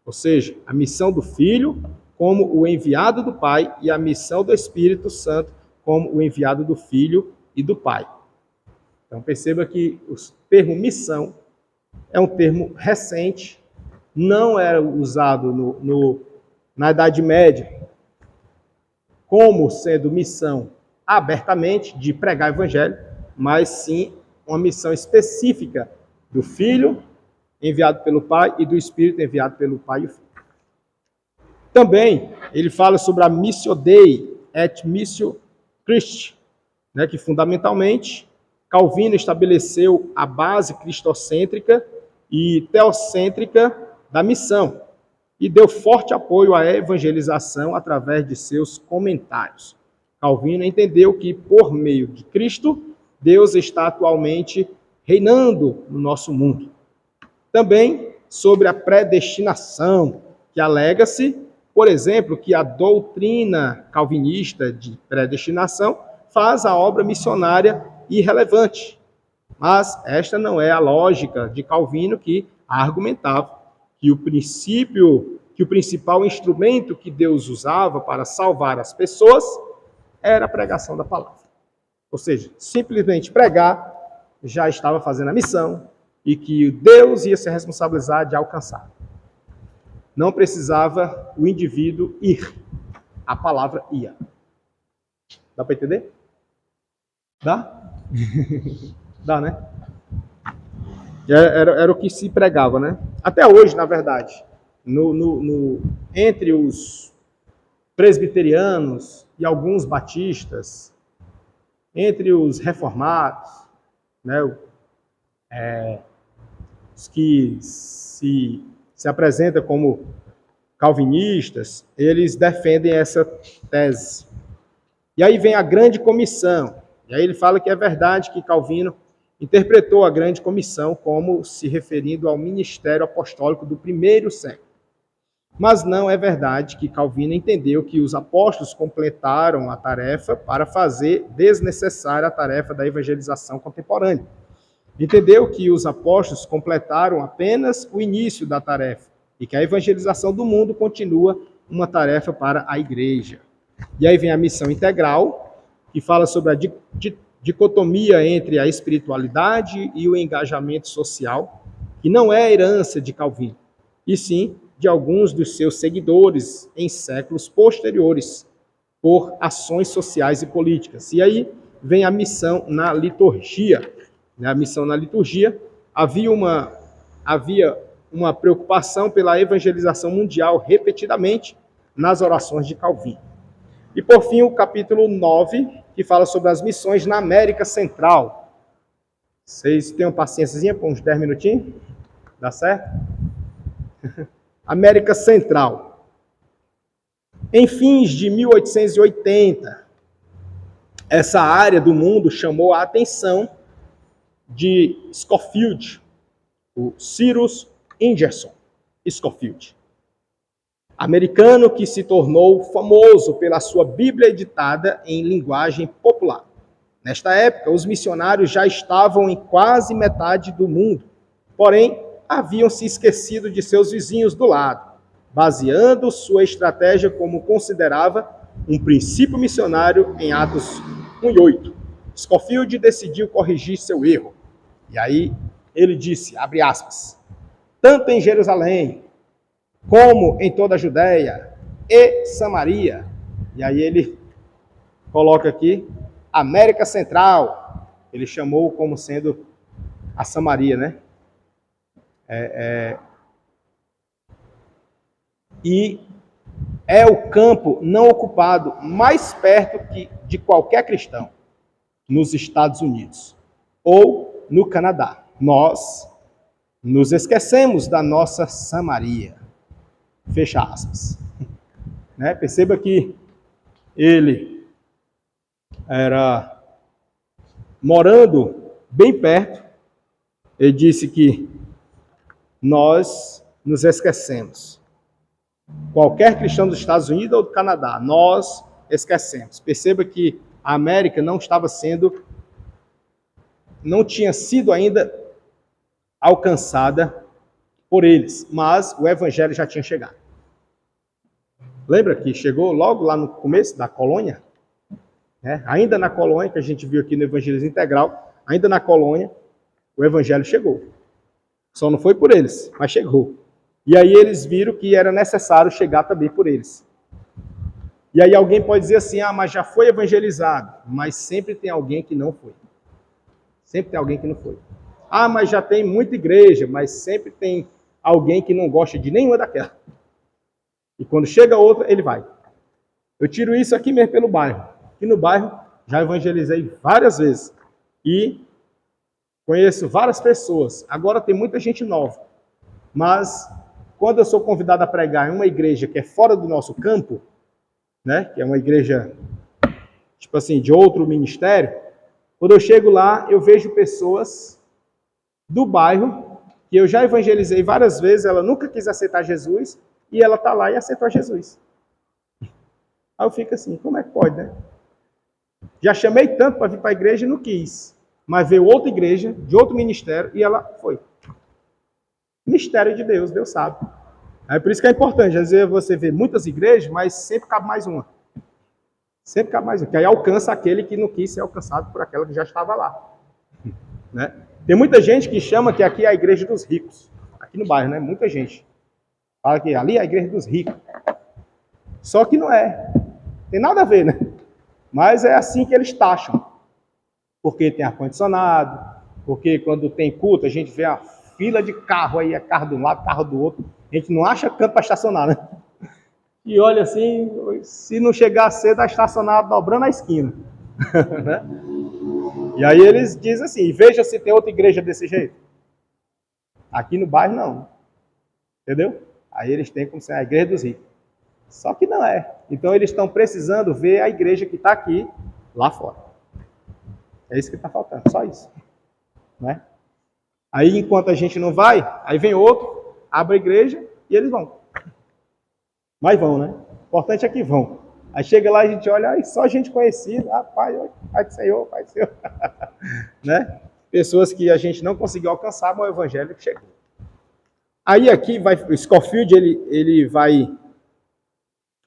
ou seja, a missão do Filho como o enviado do Pai e a missão do Espírito Santo como o enviado do Filho e do Pai. Então perceba que o termo missão é um termo recente, não era usado na Idade Média como sendo missão abertamente de pregar o Evangelho, mas sim uma missão específica do Filho enviado pelo Pai e do Espírito enviado pelo Pai e o Filho. Também ele fala sobre a Missio Dei, et Missio Christi, né, que fundamentalmente Calvino estabeleceu a base cristocêntrica e teocêntrica da missão e deu forte apoio à evangelização através de seus comentários. Calvino entendeu que, por meio de Cristo, Deus está atualmente reinando no nosso mundo. Também sobre a predestinação, que alega-se, por exemplo, que a doutrina calvinista de predestinação faz a obra missionária irrelevante. Mas esta não é a lógica de Calvino, que argumentava que o principal instrumento que Deus usava para salvar as pessoas era a pregação da palavra. Ou seja, simplesmente pregar já estava fazendo a missão e que Deus ia se responsabilizar de alcançar. Não precisava o indivíduo ir. A palavra ia. Dá para entender? Dá? Dá, né? Era o que se pregava, né? Até hoje, na verdade, entre os presbiterianos e alguns batistas, entre os reformados, né, os que se apresentam como calvinistas, eles defendem essa tese. E aí vem a grande comissão. E aí ele fala que é verdade que Calvino interpretou a grande comissão como se referindo ao ministério apostólico do primeiro século. Mas não é verdade que Calvino entendeu que os apóstolos completaram a tarefa para fazer desnecessária a tarefa da evangelização contemporânea. Entendeu que os apóstolos completaram apenas o início da tarefa e que a evangelização do mundo continua uma tarefa para a igreja. E aí vem a missão integral, que fala sobre a dicotomia entre a espiritualidade e o engajamento social, que não é a herança de Calvino, e sim de alguns dos seus seguidores em séculos posteriores, por ações sociais e políticas. E aí vem a missão na liturgia. A missão na liturgia, havia uma preocupação pela evangelização mundial repetidamente nas orações de Calvino. E por fim, o capítulo 9, que fala sobre as missões na América Central. Vocês tenham paciência por uns 10 minutinhos? Dá certo? América Central. Em fins de 1880, essa área do mundo chamou a atenção de Scofield, o Cyrus Ingerson Scofield, americano que se tornou famoso pela sua Bíblia editada em linguagem popular. Nesta época, os missionários já estavam em quase metade do mundo, porém, haviam se esquecido de seus vizinhos do lado, baseando sua estratégia como considerava um princípio missionário em Atos 1:8. Scofield decidiu corrigir seu erro. E aí ele disse, abre aspas, tanto em Jerusalém, como em toda a Judéia e Samaria. E aí ele coloca aqui, América Central. Ele chamou como sendo a Samaria, né? E é o campo não ocupado mais perto de qualquer cristão nos Estados Unidos ou no Canadá. Nós nos esquecemos da nossa Samaria. Fecha aspas. Né? Perceba que ele era morando bem perto. Ele disse que nós nos esquecemos. Qualquer cristão dos Estados Unidos ou do Canadá, nós esquecemos. Perceba que a América não tinha sido ainda alcançada por eles, mas o evangelho já tinha chegado. Lembra que chegou logo lá no começo da colônia? Ainda na colônia, que a gente viu aqui no Evangelismo Integral, ainda na colônia, o evangelho chegou. Só não foi por eles, mas chegou. E aí eles viram que era necessário chegar também por eles. E aí alguém pode dizer assim, mas já foi evangelizado. Mas sempre tem alguém que não foi. Sempre tem alguém que não foi. Mas já tem muita igreja, mas sempre tem alguém que não gosta de nenhuma daquela. E quando chega outra, ele vai. Eu tiro isso aqui mesmo pelo bairro. Aqui no bairro já evangelizei várias vezes e conheço várias pessoas. Agora tem muita gente nova, mas quando eu sou convidado a pregar em uma igreja que é fora do nosso campo, né, que é uma igreja tipo assim de outro ministério, quando eu chego lá eu vejo pessoas do bairro que eu já evangelizei várias vezes, ela nunca quis aceitar Jesus e ela está lá e aceitou Jesus. Aí eu fico assim, como é que pode, né? Já chamei tanto para vir para a igreja e não quis. Mas veio outra igreja, de outro ministério, e ela foi. Mistério de Deus, Deus sabe. É por isso que é importante. Às vezes você vê muitas igrejas, mas sempre cabe mais uma. Sempre cabe mais uma. Que aí alcança aquele que não quis ser alcançado por aquela que já estava lá. Né? Tem muita gente que chama que aqui é a igreja dos ricos. Aqui no bairro, né? Muita gente. Fala que ali é a igreja dos ricos. Só que não é. Tem nada a ver, né? Mas é assim que eles taxam. Porque tem ar-condicionado, porque quando tem culto, a gente vê a fila de carro aí, é carro de um lado, carro do outro. A gente não acha canto para estacionar, né? E olha assim, se não chegar cedo, está estacionado dobrando a esquina. Né? E aí eles dizem assim, veja se tem outra igreja desse jeito. Aqui no bairro não. Entendeu? Aí eles têm como ser a igreja dos ricos. Só que não é. Então eles estão precisando ver a igreja que está aqui, lá fora. É isso que está faltando, só isso. Né? Aí enquanto a gente não vai, aí vem outro, abre a igreja e eles vão. Mas vão, né? O importante é que vão. Aí chega lá e a gente olha, ai, só gente conhecida, pai do Senhor, pai do Senhor. Né? Pessoas que a gente não conseguiu alcançar, mas o evangelho chegou. Aí aqui vai, o Scofield, ele vai,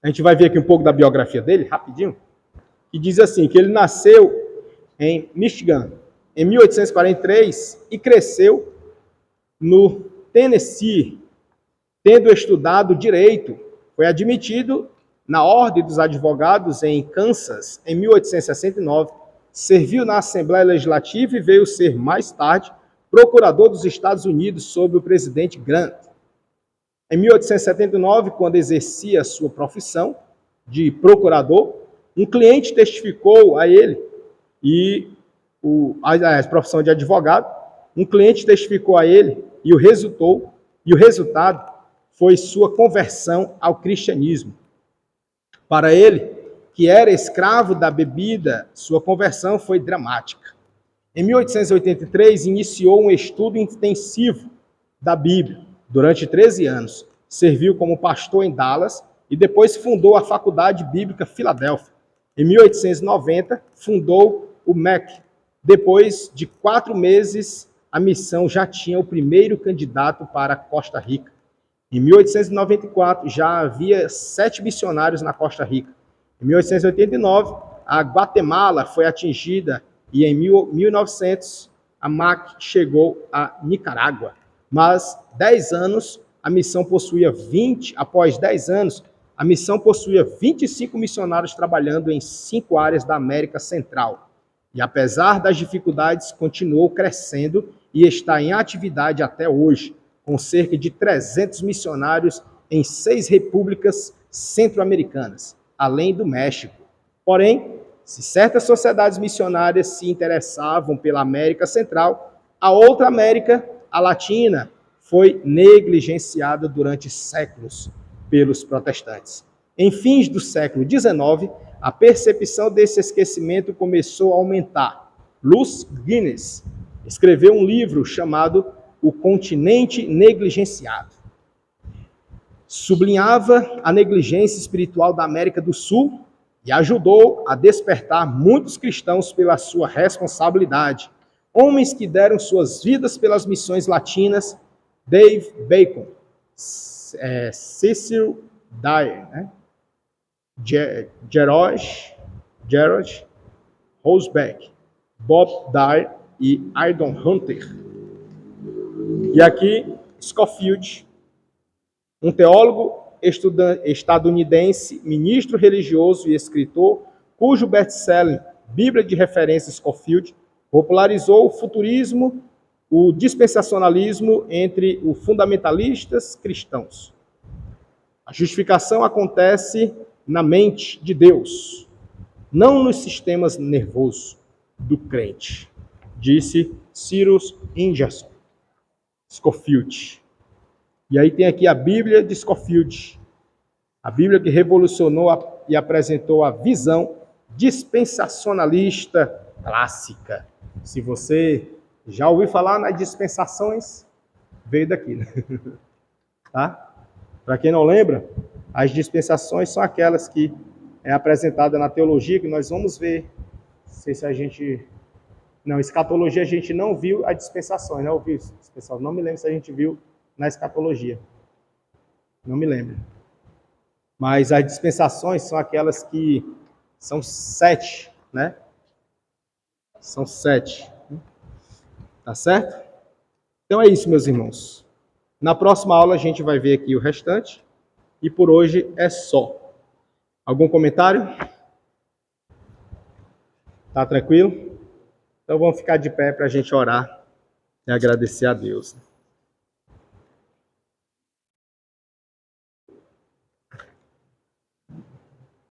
a gente vai ver aqui um pouco da biografia dele, rapidinho, que diz assim, que ele nasceu em Michigan, em 1843, e cresceu no Tennessee, tendo estudado direito, foi admitido na Ordem dos Advogados em Kansas, em 1869, serviu na Assembleia Legislativa e veio ser, mais tarde, procurador dos Estados Unidos sob o presidente Grant. Em 1879, quando exercia sua profissão de procurador, um cliente testificou a ele, a profissão de advogado, um cliente testificou a ele e o resultado foi sua conversão ao cristianismo. Para ele, que era escravo da bebida, sua conversão foi dramática. Em 1883, iniciou um estudo intensivo da Bíblia. Durante 13 anos, serviu como pastor em Dallas e depois fundou a Faculdade Bíblica Filadélfia. Em 1890, fundou o MEC. Depois de 4 meses, a missão já tinha o primeiro candidato para Costa Rica. Em 1894, já havia 7 missionários na Costa Rica. Em 1889, a Guatemala foi atingida e em 1900, a MAC chegou a Nicarágua. Mas 10 anos, a missão possuía 20, após 10 anos, a missão possuía 25 missionários trabalhando em 5 áreas da América Central. E apesar das dificuldades, continuou crescendo e está em atividade até hoje, com cerca de 300 missionários em 6 repúblicas centro-americanas, além do México. Porém, se certas sociedades missionárias se interessavam pela América Central, a outra América, a Latina, foi negligenciada durante séculos pelos protestantes. Em fins do século XIX, a percepção desse esquecimento começou a aumentar. Luz Guinness escreveu um livro chamado O Continente Negligenciado. Sublinhava a negligência espiritual da América do Sul e ajudou a despertar muitos cristãos pela sua responsabilidade. Homens que deram suas vidas pelas missões latinas, Dave Bacon, Cecil Dyer, né? Gerard Rosebeck, Bob Dyer e Aydon Hunter. E aqui, Scofield, um teólogo estadunidense, ministro religioso e escritor, cujo best-seller, Bíblia de Referência Scofield, popularizou o futurismo, o dispensacionalismo entre os fundamentalistas cristãos. A justificação acontece na mente de Deus, não nos sistemas nervosos do crente, disse Cyrus Ingerson Scofield. E aí tem aqui a Bíblia de Scofield, a Bíblia que revolucionou e apresentou a visão dispensacionalista clássica. Se você já ouviu falar nas dispensações, veio daqui, né? Tá? Para quem não lembra, as dispensações são aquelas que é apresentada na teologia, que nós vamos ver. Não sei se a gente... Não, escatologia a gente não viu a dispensações, não ouviu, pessoal? Não me lembro se a gente viu na escatologia. Não me lembro. Mas as dispensações são aquelas que são 7, né? São 7. Tá certo? Então é isso, meus irmãos. Na próxima aula a gente vai ver aqui o restante. E por hoje é só. Algum comentário? Tá tranquilo? Então vamos ficar de pé para a gente orar e agradecer a Deus.